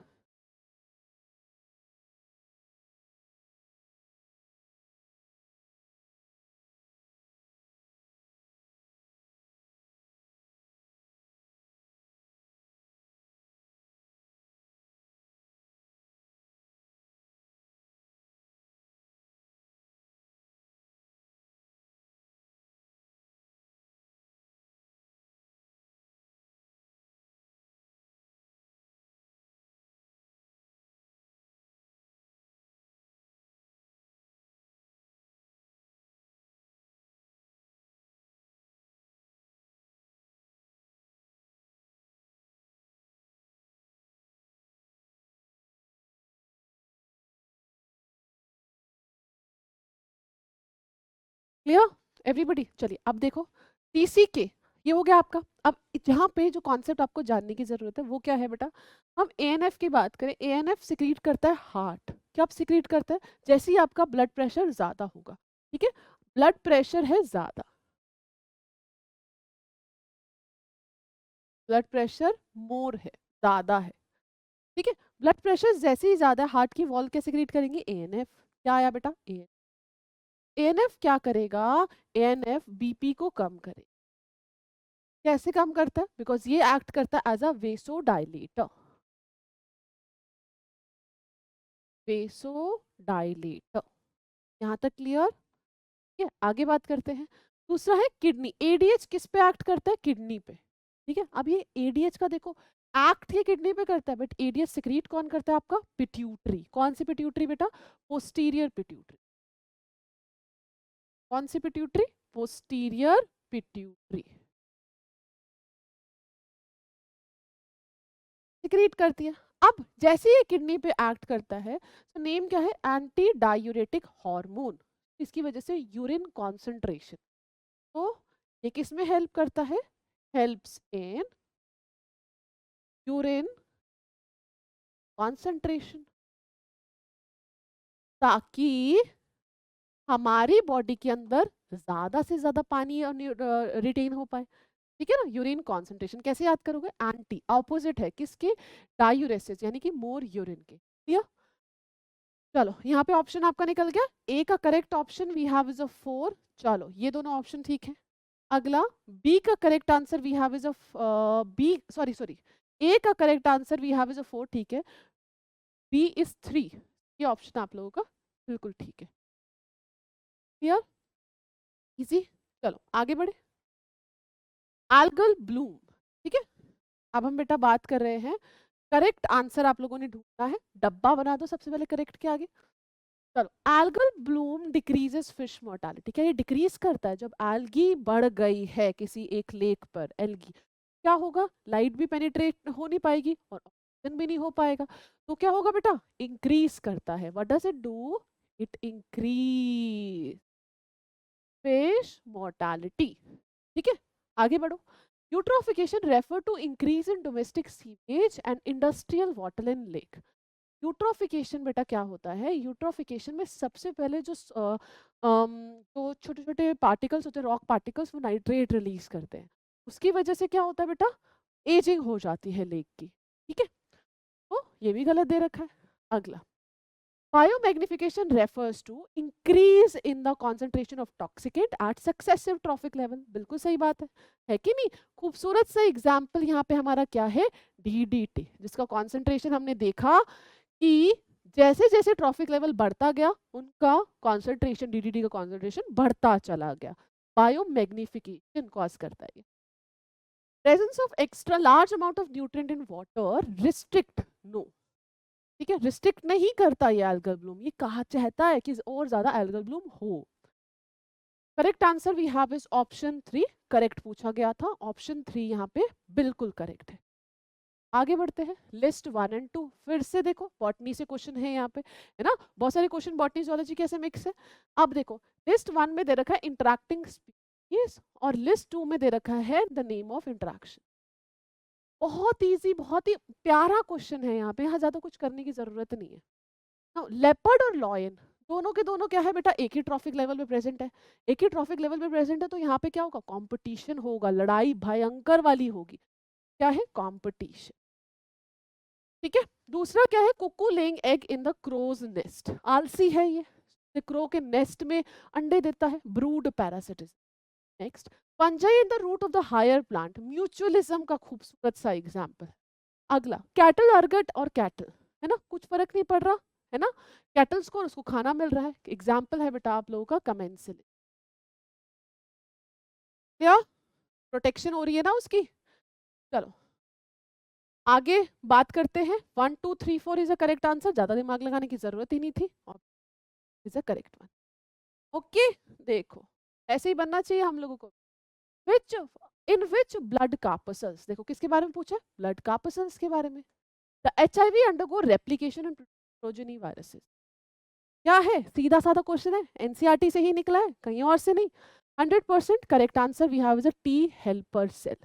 Clear everybody. चलिए अब देखो टीसीके, ये हो गया आपका। अब यहाँ पे जो कॉन्सेप्ट आपको जानने की जरूरत है वो क्या है बेटा, हम एएनएफ की बात करें, एएनएफ सिक्रीट करता है हार्ट, क्या आप सिक्रीट करता है जैसे ही आपका ब्लड प्रेशर ज्यादा होगा, ठीक है, ब्लड प्रेशर है ज्यादा, ब्लड प्रेशर मोर है, ज्यादा है, ठीक है। ब्लड प्रेशर जैसे ही ज्यादा है हार्ट की वॉल क्या सिक्रीट करेंगे, एएनएफ, क्या आया बेटा, एएनएफ क्या करेगा, एएनएफ बीपी को कम करे, कैसे काम करता है, बिकॉज ये एक्ट करता है एज अ वेसोडाइलेटर, वेसोडाइलेटर, यहाँ तक क्लियर, ठीक है। आगे बात करते हैं, दूसरा है किडनी, एडीएच किस पे एक्ट करता है, किडनी पे, ठीक है। अब ये एडीएच का देखो एक्ट ही किडनी पे करता है, बट एडीएच सिक्रीट कौन करता है आपका, पिट्यूटरी, कौन सी पिट्यूटरी बेटा, पोस्टीरियर पिट्यूटरी, कौन सी पिट्यूटरी, पोस्टीरियर पिट्यूटरी सिक्रीट करती है। अब जैसे ये किडनी पे एक्ट करता है तो नेम क्या है, एंटी डायूरेटिक हार्मोन, इसकी वजह से यूरिन कॉन्सेंट्रेशन, तो ये किस में हेल्प करता है, हेल्प्स इन यूरिन कॉन्सेंट्रेशन, ताकि हमारी बॉडी के अंदर ज्यादा से ज्यादा पानी रिटेन हो पाए। ठीक है ना। यूरिन कॉन्सेंट्रेशन कैसे याद करोगे? एंटी, ऑपोजिट है किसके? डायूरेसिस, यानी कि मोर यूरिन के। क्लियर? चलो यहाँ पे ऑप्शन आपका निकल गया। ए का correct option we have is a 4। चलो ये दोनों ऑप्शन ठीक है। अगला बी का correct answer we have is a B, sorry A का correct answer we have is a 4, ठीक है। बी इज 3, ये ऑप्शन आप लोगों का बिल्कुल ठीक है। क्लियर? इजी। चलो आगे बढ़े। एल्गल ब्लूम, ठीक है। अब हम बेटा बात कर रहे हैं, करेक्ट आंसर आप लोगों ने ढूंढना है। डब्बा बना दो सबसे पहले करेक्ट के आगे। चलो, algal Bloom decreases fish mortality. क्या ये डिक्रीज करता है? जब एल्गी बढ़ गई है किसी एक लेक पर, एल्गी, क्या होगा? लाइट भी पेनिट्रेट हो नहीं पाएगी और ऑक्सीजन भी नहीं हो पाएगा, तो क्या होगा बेटा? इंक्रीज करता है। What does it do? It increase fish mortality. ठीक है, आगे बढ़ो। Eutrophication refer to increase in domestic sewage and industrial water in lake. Eutrophication बेटा क्या होता है? यूट्रोफिकेशन में सबसे पहले जो तो छोटे छोटे पार्टिकल्स होते हैं, रॉक पार्टिकल्स, वो नाइट्रेट रिलीज करते हैं। उसकी वजह से क्या होता है बेटा? एजिंग हो जाती है लेक की। ठीक है, तो ये भी गलत दे रखा है। अगला, biomagnification refers to increase in the concentration of toxicant at successive trophic level. बिल्कुल सही बात है कि नहीं? खूबसूरत सा एग्जाम्पल यहाँ पे हमारा क्या है? DDT, जिसका कॉन्सेंट्रेशन हमने देखा कि जैसे जैसे ट्रॉफिक लेवल बढ़ता गया, उनका कॉन्सेंट्रेशन, DDT का कॉन्सेंट्रेशन बढ़ता चला गया। बायोमैग्निफिकेशन कॉज करता है। Presence of extra large amount of nutrient in water restrict, no, ठीक है, रिस्ट्रिक्ट नहीं करता ये एल्गल ब्लूम। ये कहा चाहता है कि और ज्यादा एल्गल ब्लूम हो। Correct answer we have is option 3। Correct पूछा गया था, ऑप्शन 3 यहाँ पे बिल्कुल करेक्ट है। आगे बढ़ते हैं, लिस्ट 1 और 2। फिर से देखो, बॉटनी से क्वेश्चन है यहाँ पे, है ना। बहुत सारे क्वेश्चन बॉटनी जूलॉजी कैसे मिक्स है। अब देखो, लिस्ट 1 में दे रखा है इंटरैक्टिंग स्पीशीज और लिस्ट 2 में दे रखा है द नेम ऑफ इंटरैक्शन। बहुत इजी, बहुत ही प्यारा क्वेश्चन है यहाँ पे, यहाँ ज्यादा कुछ करने की जरूरत नहीं है। लेपर्ड और लॉयन दोनों के दोनों क्या है बेटा? एक ही ट्रॉफिक लेवल पे प्रेजेंट है। एक ही ट्रॉफिक लेवल पे प्रेजेंट है, तो यहाँ पे क्या होगा? कंपटीशन होगा, लड़ाई भयंकर वाली होगी। क्या है? कंपटीशन। ठीक है, दूसरा क्या है? Cuckoo laying egg in the crow's nest. आलसी है ये क्रो के नेस्ट में अंडे देता है, brood parasitism. Next, fungi in the root of the higher plant, mutualism का खूबसूरत सा एग्जांपल। अगला, कैटल अर्गट और कैटल, है ना, कुछ फर्क नहीं पड़ रहा, है ना। कैटल्स को उसको खाना मिल रहा है। एग्जाम्पल है बेटा आप लोगों का कमेंसिलिन। क्या प्रोटेक्शन हो रही है ना उसकी। चलो आगे बात करते हैं। 1 2 3 4 इज अ करेक्ट आंसर, ज्यादा दिमाग लगाने की जरूरत ही नहीं थी, is a correct one. Okay, देखो ऐसे ही बनना चाहिए हम लोगों को। विच इन विच ब्लड कार्पसल्स, देखो किसके बारे में पूछा? ब्लड कार्पसल्स के बारे में। The HIV undergo replication in progeny viruses. क्या है? सीधा साधा क्वेश्चन है, NCERT से ही निकला है, कहीं और से नहीं। 100% correct answer we have is a T helper cell.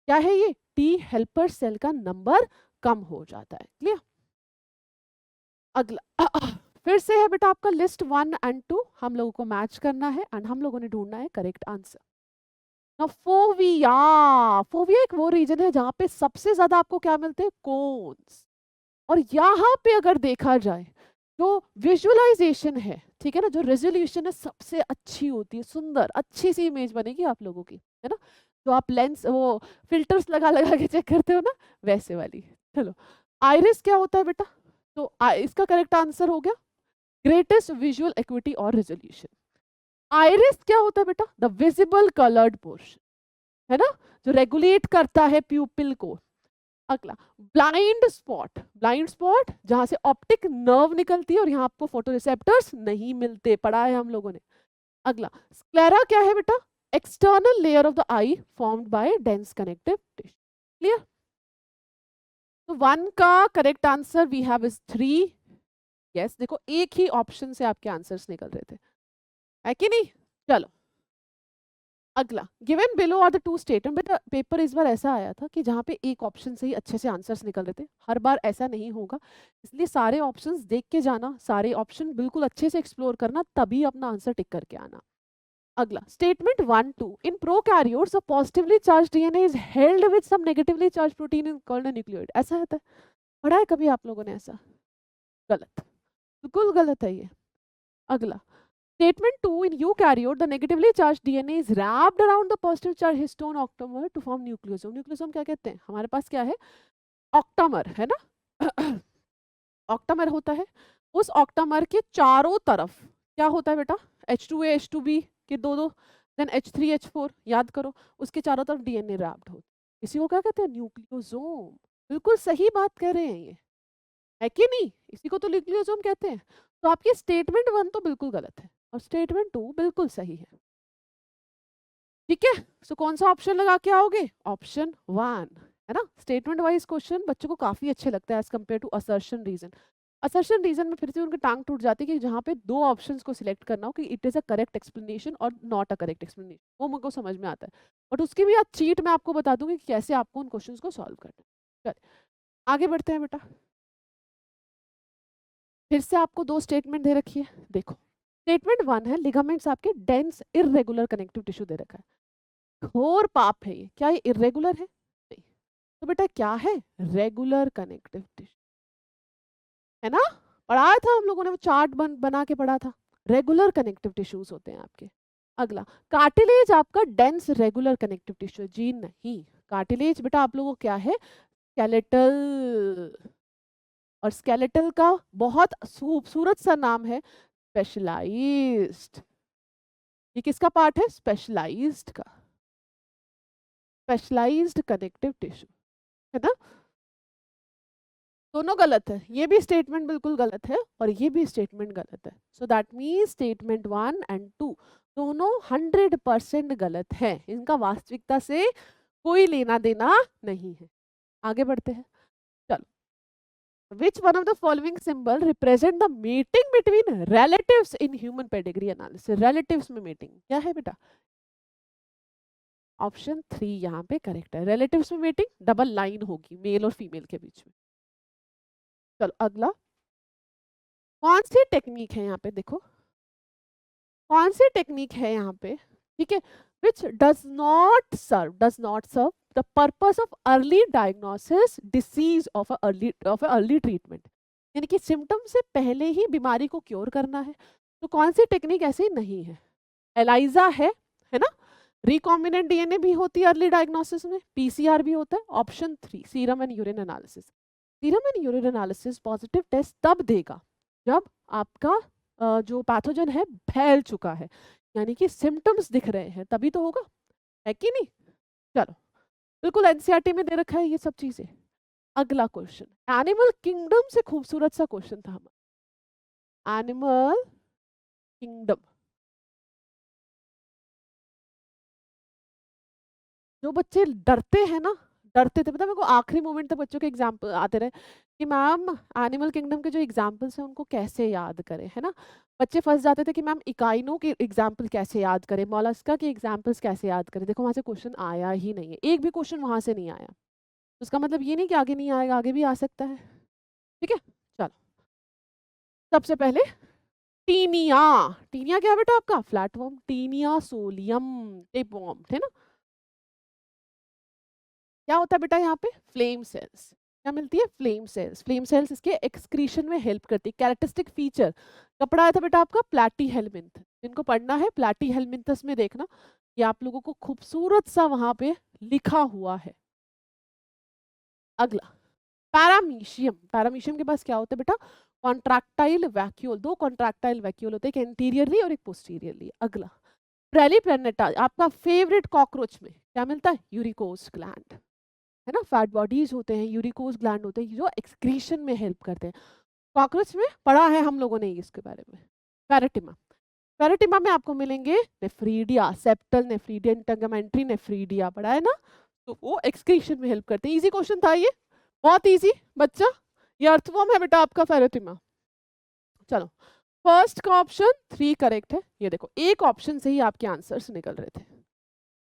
क्या है ये? T हेल्पर सेल का नंबर कम हो जाता है। क्लियर? अगला फिर से है बेटा आपका लिस्ट 1 और 2, हम लोगों को मैच करना है एंड हम लोगों ने ढूंढना है करेक्ट आंसर। फोविया, फोविया एक वो रीजन है जहां पे सबसे ज्यादा आपको क्या मिलते हैं? कोन्स। और यहाँ पे अगर देखा जाए, जो विजुअलाइजेशन है, ठीक है ना, जो रेजोल्यूशन है सबसे अच्छी होती है, सुंदर अच्छी सी इमेज बनेगी आप लोगों की, है ना। जो आप लेंस वो फिल्टर्स लगा लगा के चेक करते हो ना, वैसे वाली। चलो, आइरिस क्या होता है बेटा? तो इसका करेक्ट आंसर हो गया ग्रेटेस्ट विजुअल एक्विटी और रेजोल्यूशन। आइरिस क्या होता है बेटा? द विजिबल कलर्ड पोर्शन, है ना, जो रेगुलेट करता है प्यूपिल को। अगला, ब्लाइंड स्पॉट, ब्लाइंड स्पॉट जहां से ऑप्टिक नर्व निकलती है और यहाँ आपको फोटो रिसेप्टर्स नहीं मिलते, पढ़ा है हम लोगों ने। अगला, स्क्लेरा क्या है बेटा? External layer of the eye formed by dense connective tissue. Clear? तो 1 का correct answer we have is 3। Yes, देखो एक ही ऑप्शन से आपके आंसर्स निकल रहे थे, है कि नहीं। चलो अगला, given below are the two statement. बेटा पेपर इस बार ऐसा आया था कि जहाँ पे एक ऑप्शन से ही अच्छे से आंसर्स निकल रहे थे, हर बार ऐसा नहीं होगा, इसलिए सारे ऑप्शंस देख के जाना, सारे ऑप्शन बिल्कुल अच्छे से एक्सप्लोर करना, तभी अपना आंसर टिक करके आना। अगला, statement 1-2, in prokaryotes a positively charge DNA is held with some negatively charge protein in called a nucleoid. ऐसा होता है, पढ़ा है कभी आप लोगों ने ऐसा? गलत, बिल्कुल गलत है ये। अगला, statement 2, in eukaryote the negatively charged DNA is wrapped around the positive charged histone octamer to form nucleosome। nucleosome क्या कहते हैं? हमारे पास क्या है? ऑक्टामर है ना। ऑक्टामर होता है, उस ऑक्टामर के चारों तरफ क्या होता है बेटा? H2A H2B के दो दो, देन H3H4, याद करो, उसके चारों तरफ डीएनए रैप्ड होता है, इसी को क्या कहते हैं? न्यूक्लियोसोम। बिल्कुल सही बात कर रहे हैं ये, है कि नहीं? इसी को तो न्यूक्लियोसोम कहते हैं। तो आपकी स्टेटमेंट 1 तो बिल्कुल गलत है और स्टेटमेंट 2 बिल्कुल सही है। ठीक है, सो कौन सा ऑप्शन लगा के आओगे? ऑप्शन 1, है ना। स्टेटमेंट वाइज क्वेश्चन बच्चों को काफी अच्छे लगते हैं as compare to assertion reason. Assertion reason में फिर से उनकी टांग टूट जाती है कि जहाँ पे दो ऑप्शंस को सिलेक्ट करना हो कि it is a correct explanation और नॉट अ करेक्ट एक्सप्लेनेशन, वो मुझको समझ में आता है, बट उसकी भी आज चीट मैं आपको बता दूंगी कि कैसे आपको उन क्वेश्चंस को सॉल्व करना है। चलिए आगे बढ़ते हैं बेटा। फिर से आपको दो स्टेटमेंट दे रखी है, देखो। स्टेटमेंट 1 है, लिगामेंट्स आपके डेंस इररेगुलर कनेक्टिव टिश्यू दे रखा है। घोर पाप है ये, क्या ये इररेगुलर है? नहीं। तो बेटा क्या है? रेगुलर कनेक्टिव टिश्यू, है ना। पढ़ाया था हम लोगों ने, वो चार्ट बना के पढ़ा था। रेगुलर कनेक्टिव टिश्यूज होते हैं आपके। अगला, कार्टिलेज आपका डेंस रेगुलर कनेक्टिव टिश्यू है जी नहीं। कार्टिलेज बेटा आप लोगों को क्या है? स्केलेटल, और स्केलेटल का बहुत खूबसूरत सा नाम है स्पेशलाइज्ड। ये किसका पार्ट है? स्पेशलाइज्ड का, स्पेशलाइज्ड कनेक्टिव टिश्यू, है ना। दोनों गलत है, ये भी स्टेटमेंट बिल्कुल गलत है और ये भी स्टेटमेंट गलत है। So that means statement 1 and 2 दोनों 100% गलत है, इनका वास्तविकता से कोई लेना देना नहीं है। आगे बढ़ते हैं, चलो। Which one of the following symbol represent the mating between relatives in human pedigree analysis? relatives में mating क्या है बेटा? ऑप्शन 3 यहाँ पे करेक्ट है। relatives में mating डबल लाइन होगी मेल और फीमेल के बीच में। चलो अगला, कौन सी टेक्निक है यहाँ पे? देखो कौन सी टेक्निक है यहाँ पे, ठीक है, which does not serve the purpose of early diagnosis disease of a early treatment, यानी कि सिम्टम से पहले ही बीमारी को क्योर करना है। तो कौन सी टेक्निक ऐसी नहीं है? एलाइजा है ना। रिकॉम्बिनेंट डीएनए भी होती है अर्ली डायग्नोसिस में, पीसीआर भी होता है। Option 3, serum and urine analysis. Serum and urine analysis positive test तब देगा जब आपका जो पैथोजन है फैल चुका है, यानी कि सिम्टम्स दिख रहे हैं, तभी तो होगा, है कि नहीं। चलो बिल्कुल एनसीईआरटी में दे रखा है ये सब चीजें। अगला क्वेश्चन, एनिमल किंगडम से खूबसूरत सा क्वेश्चन था हमारा, एनिमल किंगडम। जो बच्चे डरते हैं ना, डरते थे, पता मेरे को आखिरी मोमेंट तक बच्चों के एग्जाम्पल आते रहे कि मैम एनिमल किंगडम के जो एग्जाम्पल्स हैं उनको कैसे याद करें, है ना। बच्चे फंस जाते थे कि मैम इकाइनों के एग्जाम्पल कैसे याद करें, मोलस्का के एग्जाम्पल्स कैसे याद करें। देखो वहां से क्वेश्चन आया ही नहीं है, एक भी क्वेश्चन वहां से नहीं आया, तो उसका मतलब ये नहीं कि आगे नहीं आएगा, आगे भी आ सकता है। ठीक है, चलो सबसे पहले टीनिया। टीनिया क्या है बेटा आपका? फ्लैटवर्म। टीनिया सोलियम टेपवर्म, है ना। क्या होता है बेटा यहाँ पे? Flame cells. क्या मिलती है? Flame cells. फ्लेम सेल्स इसके एक्सक्रीशन में हेल्प करती है। कैरेक्टरिस्टिक फीचर कपड़ा आया था बेटा आपका प्लैटीहेलमिंथ, जिनको पढ़ना है प्लैटीहेलमिंथस में देखना, ये आप लोगों को खूबसूरत सा वहां पे लिखा हुआ है। अगला, पैरामीशियम। पैरामीशियम के पास क्या होता है बेटा? Contractile vacuole. दो कॉन्ट्रैक्टाइल वैक्यूल होते हैं, एक एंटीरियरली और एक पोस्टीरियरली। अगला, प्रेलीप्लेनेटा। आपका फेवरेट कॉकरोच में क्या मिलता है? यूरिकोस ग्लैंड, है ना। फैट बॉडीज होते हैं, यूरिकोस ग्लैंड होते हैं जो एक्सक्रीशन में हेल्प करते हैं। कॉकरोच में पढ़ा है हम लोगों ने इसके बारे में। पैरेटिमा। पैरेटिमा में आपको मिलेंगे नेफ्रीडिया, सेप्टल नेफ्रीडिया, इंटगमेंट्री नेफ्रीडिया, पढ़ा है ना। तो वो एक्सक्रीशन में हेल्प करते हैं। इजी क्वेश्चन था ये, बहुत इजी बच्चा। ये अर्थवर्म है बेटा आपका पैरेटिमा। चलो फर्स्ट का ऑप्शन 3 करेक्ट है। ये देखो एक ऑप्शन से ही आपके आंसर्स निकल रहे थे।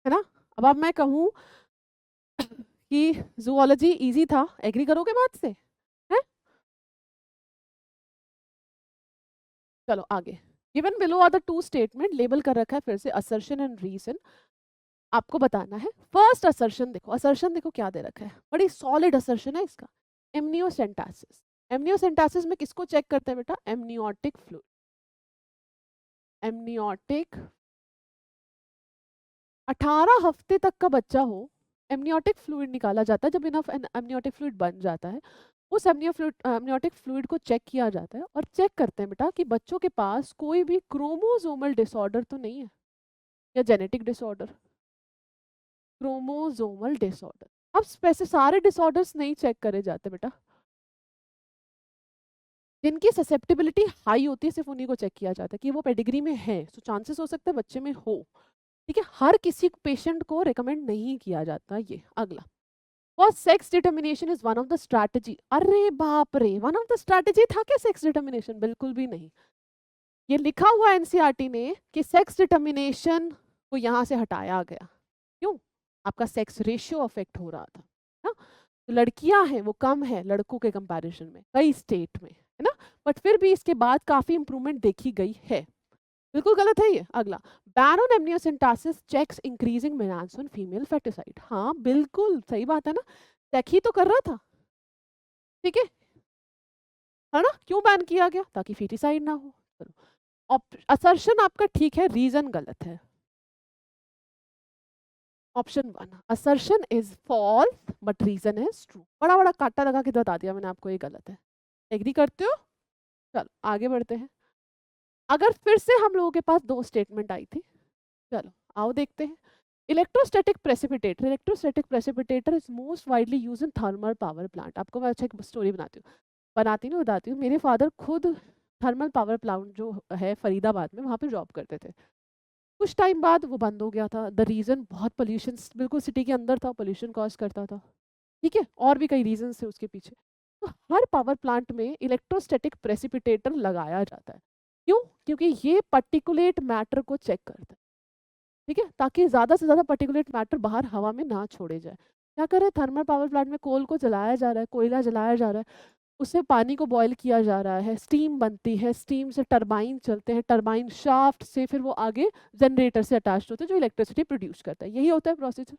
है ना। अब मैं कहूँ कि जूलॉजी इजी था, एग्री करोगे बात से? है? चलो आगे। Given below are the two statement, label कर रखा है फिर से असर्शन एंड रीजन, आपको बताना है। फर्स्ट असर्शन देखो, असर्शन देखो क्या दे रखा है, बड़ी सॉलिड असर्शन है इसका। एमनियोसेंटासिस, एमनियोसेंटासिस में किसको चेक करते हैं बेटा? Amniotic fluid, amniotic. 18 हफ्ते तक का बच्चा हो, एमनियोटिक फ्लूइड निकाला जाता है। जब इनफ एमनियोटिक फ्लूइड बन जाता है, उस एमनियोटिक फ्लूइड को चेक किया जाता है और चेक करते हैं बेटा कि बच्चों के पास कोई भी क्रोमोसोमल डिसऑर्डर तो नहीं है, या जेनेटिक डिसऑर्डर, क्रोमोसोमल डिसऑर्डर। अब वैसे सारे डिसऑर्डर्स नहीं चेक करे जाते बेटा, जिनकी ससेप्टिबिलिटी हाई होती है सिर्फ उन्हीं को चेक किया जाता है कि वो पेडिग्री में है, सो चांसेस हो सकता है बच्चे में हो। ठीक है, हर किसी पेशेंट को रिकमेंड नहीं किया जाता ये। अगला, for sex determination is one of the strategy. अरे बाप रे, वन ऑफ द स्ट्रैटेजी था क्या सेक्स डिटर्मिनेशन? बिल्कुल भी नहीं। ये लिखा हुआ एनसीईआरटी ने कि सेक्स डिटर्मिनेशन को यहाँ से हटाया गया। क्यों? आपका सेक्स रेशियो अफेक्ट हो रहा था ना, तो लड़कियां हैं वो कम है लड़कों के कंपैरिजन में कई स्टेट में, है ना। बट फिर भी इसके बाद काफी इंप्रूवमेंट देखी गई है। बिल्कुल गलत है ये। अगला, ban on amniocentesis checks increasing menace on female foeticide. हाँ बिल्कुल सही बात है ना, चेक ही तो कर रहा था। ठीक है ना। क्यों बैन किया गया? ताकि फेटिसाइड ना हो। चलो, असर्शन आपका ठीक है, रीजन गलत है। Option 1 assertion is false but reason is true. बड़ा बड़ा काटा लगा के बता दिया मैंने आपको ये गलत है। एग्री करते हो? चलो आगे बढ़ते हैं। अगर फिर से हम लोगों के पास दो स्टेटमेंट आई थी, चलो आओ देखते हैं। Electrostatic precipitator, electrostatic precipitator is most widely use in thermal power plant. आपको मैं अच्छा एक स्टोरी बनाती हूँ बताती हूँ। मेरे फादर खुद थर्मल पावर प्लांट जो है फरीदाबाद में, वहाँ पे जॉब करते थे। कुछ टाइम बाद वो बंद हो गया था। द रीज़न बहुत पोल्यूशन, बिल्कुल सिटी के अंदर था, पोल्यूशन कॉज करता था। ठीक है, और भी कई रीजन थे उसके पीछे। तो हर पावर प्लांट में इलेक्ट्रोस्टैटिक प्रेसिपिटेटर लगाया जाता है। क्यों? क्योंकि ये पर्टिकुलेट मैटर को चेक करता है। ठीक है, ताकि ज़्यादा से ज़्यादा पर्टिकुलेट मैटर बाहर हवा में ना छोड़े जाए। क्या कर रहे हैं, थर्मल पावर प्लांट में कोल को जलाया जा रहा है, कोयला जलाया जा रहा है, उससे पानी को बॉयल किया जा रहा है, स्टीम बनती है, स्टीम से टरबाइन चलते हैं, टरबाइन शाफ्ट से फिर वो आगे जनरेटर से अटैच होते हैं जो इलेक्ट्रिसिटी प्रोड्यूस करता है। यही होता है प्रोसीजर।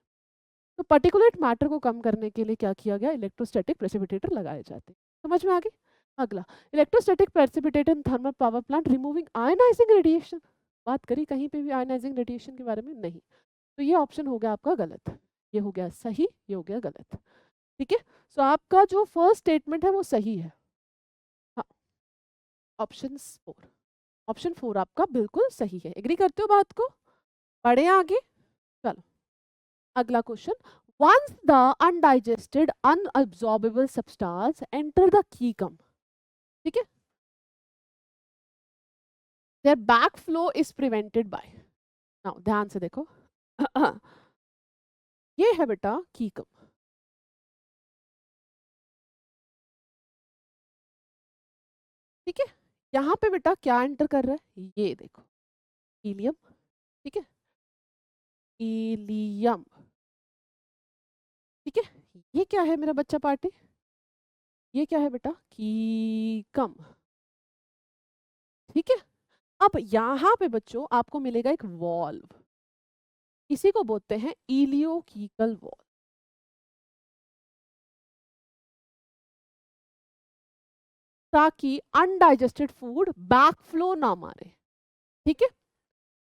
तो पर्टिकुलेट मैटर को कम करने के लिए क्या किया गया? इलेक्ट्रोस्टैटिक प्रेसिपिटेटर लगाए जाते हैं। समझ में आ गई? अगला, electrostatic precipitator in thermal power plant removing ionising radiation. बात करी कहीं पे भी आयनाइजिंग रेडिएशन के बारे में? नहीं। तो ये ऑप्शन हो गया आपका गलत, ये हो गया सही, ये हो गया गलत। ठीक है, सो आपका जो फर्स्ट स्टेटमेंट है वो सही है। हाँ, ऑप्शन 4, ऑप्शन 4 आपका बिल्कुल सही है। एग्री करते हो बात को? पढ़े आगे। चलो अगला question, once the undigested unabsorbable substance enter the cecum, ठीक है, their backflow is prevented by, now ध्यान से देखो ये है बेटा कीकम। ठीक है, यहाँ पे बेटा क्या एंटर कर रहा है? ये देखो हीलियम। ठीक है, हीलियम। ठीक है, ये क्या है मेरा बच्चा पार्टी? ये क्या है बेटा? कीकम। ठीक है, अब यहाँ पे बच्चों आपको मिलेगा एक वॉल्व, इसी को बोलते हैं इलियोकीकल वॉल्व, ताकि अनडाइजेस्टेड फूड बैकफ्लो ना मारे। ठीक है,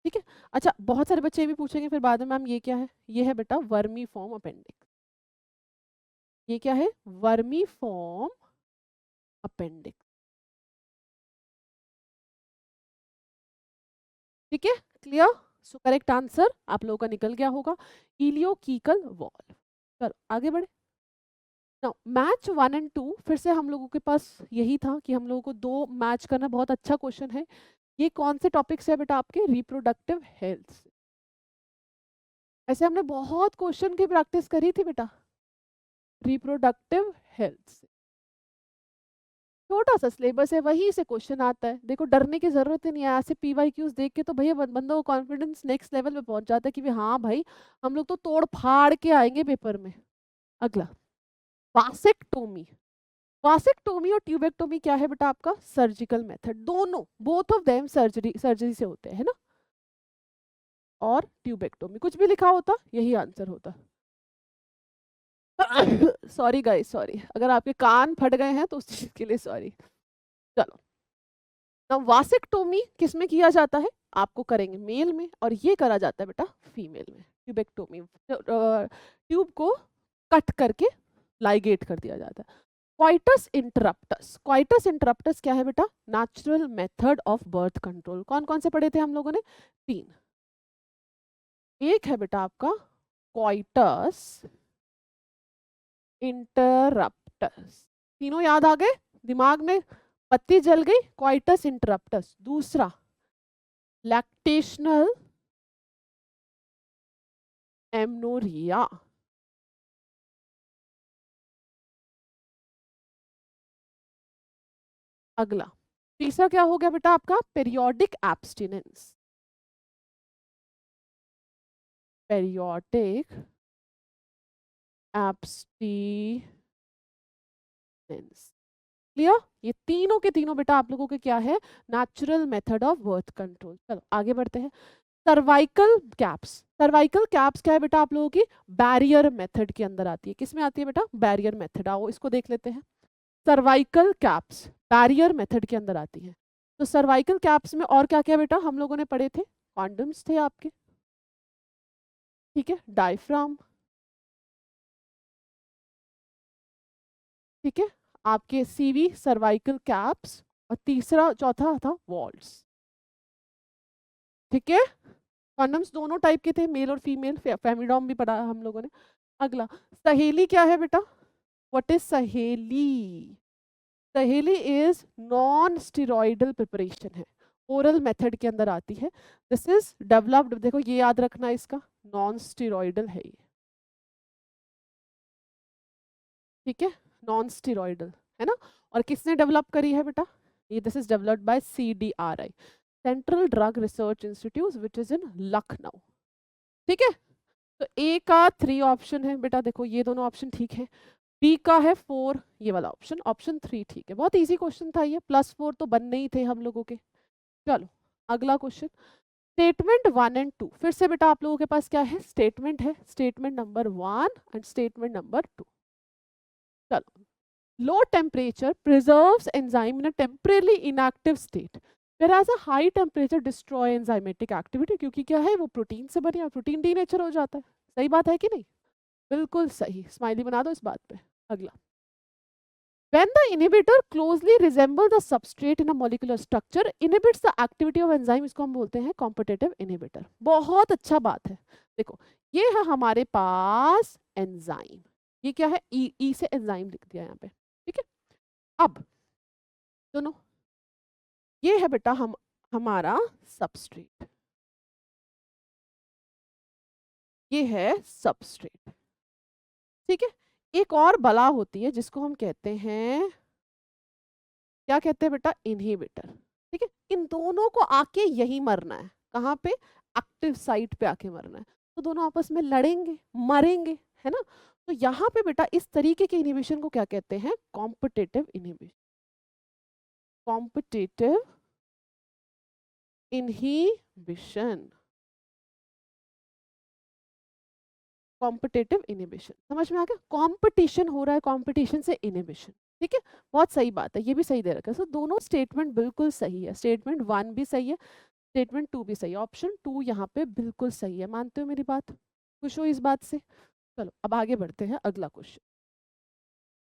ठीक है। अच्छा, बहुत सारे बच्चे ये भी पूछेंगे फिर बाद में, मैम ये क्या है? ये है बेटा वर्मी फॉर्म अपेंडिक्स। ये क्या है? Vermi form appendix. ठीक है, क्लियर? सो करेक्ट आंसर आप लोगों का निकल गया होगा इलियोकीकल वॉल्व। चलो आगे बढ़े। नाउ मैच 1 एंड 2, फिर से हम लोगों के पास यही था कि हम लोगों को दो मैच करना। बहुत अच्छा क्वेश्चन है। ये कौन से टॉपिक से है बेटा? आपके रिप्रोडक्टिव हेल्थ से। ऐसे हमने बहुत क्वेश्चन की प्रैक्टिस करी थी बेटा रिप्रोडक्टिव हेल्थ से। छोटा सा सिलेबस है, वहीं से क्वेश्चन आता है। देखो डरने की जरूरत ही नहीं है, ऐसे पीवाईक्यूज देख के तो भैया बंदों को कॉन्फिडेंस नेक्स्ट लेवल पे पहुंच जाता है कि हाँ भाई हम लोग तो तोड़ फाड़ के आएंगे पेपर में। अगला, वासेक्टोमी। वासेक्टोमी और ट्यूबेक्टोमी क्या है बेटा आपका? सर्जिकल मेथड, दोनों, बोथ ऑफ देम सर्जरी से होते हैं ना। और ट्यूबेक्टोमी कुछ भी लिखा होता यही आंसर होता। सॉरी गाइस, सॉरी अगर आपके कान फट गए हैं तो उस चीज के लिए सॉरी। चलो, अब वासेक्टोमी किस में किया जाता है? आपको करेंगे मेल में, और ये करा जाता है बेटा फीमेल में। ट्यूबेक्टोमी, ट्यूब को कट करके लाइगेट कर दिया जाता है। क्वाइटस इंटरप्टस, क्वाइटस इंटरप्टस क्या है बेटा? Natural method of birth control. कौन कौन से पढ़े थे हम लोगों ने? 3। एक है बेटा आपका क्वाइटस इंटरप्टस, तीनों याद आ गए? दिमाग में बत्ती जल गई? Coitus interruptus. दूसरा लैक्टेशनल एमनोरिया। अगला, तीसरा क्या हो गया बेटा आपका? Periodic abstinence. Periodic abstinence. Clear? ये तीनों के तीनों बेटा आप लोगों के क्या है? Natural method of birth control. चलो आगे बढ़ते हैं। सर्वाइकल कैप्स, सर्वाइकल कैप्स क्या है बेटा आप लोगों की? बैरियर मेथड के अंदर आती है। किस में आती है बेटा? Barrier method. आओ इसको देख लेते हैं। सर्वाइकल कैप्स बैरियर मेथड के अंदर आती है। तो सर्वाइकल कैप्स में और क्या क्या बेटा हम लोगों ने पढ़े थे? कॉन्डम्स थे आपके, ठीक है, डायफ्राम, ठीक है, आपके सीवी सर्वाइकल कैप्स, और तीसरा चौथा था वॉल्स। ठीक है, कॉन्डम्स दोनों टाइप के थे, मेल और फीमेल, फेमिडॉम भी पढ़ा हम लोगों ने। अगला, सहेली क्या है बेटा? व्हाट इज सहेली? सहेली इज नॉन स्टेरॉइडल प्रिपरेशन है, ओरल मेथड के अंदर आती है। दिस इज डेवलप्ड, देखो ये याद रखना इसका, नॉन स्टेरॉइडल है ये, ठीक है, नॉन स्टेरॉइडल है ना। और किसने डेवलप करी है बेटा? ये this is developed by CDRI, central drug research institute which is in Lucknow. ठीक है, तो ए का 3 ऑप्शन है बेटा, देखो ये दोनों ऑप्शन ठीक है। बी का है 4, ये वाला ऑप्शन, ऑप्शन 3 ठीक है। बहुत इजी क्वेश्चन था ये, +4 तो बनने ही थे हम लोगों के। चलो अगला क्वेश्चन, स्टेटमेंट 1 एंड 2। फिर से बेटा आप लोगों के पास क्या है? स्टेटमेंट है, statement number 1 and statement number 2। चलो, low temperature preserves enzyme in a temporarily inactive state, whereas a high temperature destroy enzymatic activity, क्योंकि क्या है वो प्रोटीन से बने और प्रोटीन डीनेचर हो जाता है। सही बात है कि नहीं? बिल्कुल सही, स्माइली बना दो इस बात पे। अगला, when the inhibitor closely resemble the substrate in a molecular structure inhibits the activity of enzyme, इसको हम बोलते हैं competitive inhibitor। बहुत अच्छा बात है। देखो ये है हमारे पास एंजाइम, ये क्या है? ई से एंजाइम लिख दिया यहाँ पे, ठीक है। अब सुनो, ये है बेटा हमारा सबस्ट्रेट, ये है सबस्ट्रेट, ठीक है। एक और बला होती है जिसको हम कहते हैं, क्या कहते हैं बेटा? इनहिबिटर, ठीक है। इन दोनों को आके यही मरना है, कहाँ पे? एक्टिव साइट पे आके मरना है। तो दोनों आपस में लड़ेंगे, मरेंगे, है ना। तो यहाँ पे बेटा इस तरीके के इनहिबिशन को क्या कहते हैं? Competitive inhibition, competitive inhibition, competitive inhibition. समझ में आ गया? कॉम्पिटिशन हो रहा है, कॉम्पिटिशन से इनहिबिशन, ठीक है। बहुत सही बात है, ये भी सही दे रखा है। सो दोनों स्टेटमेंट बिल्कुल सही है, स्टेटमेंट 1 भी सही है, स्टेटमेंट 2 भी सही है। ऑप्शन 2 यहाँ पे बिल्कुल सही है। मानते हो मेरी बात? खुश हो इस बात से? चलो अब आगे बढ़ते हैं। अगला question,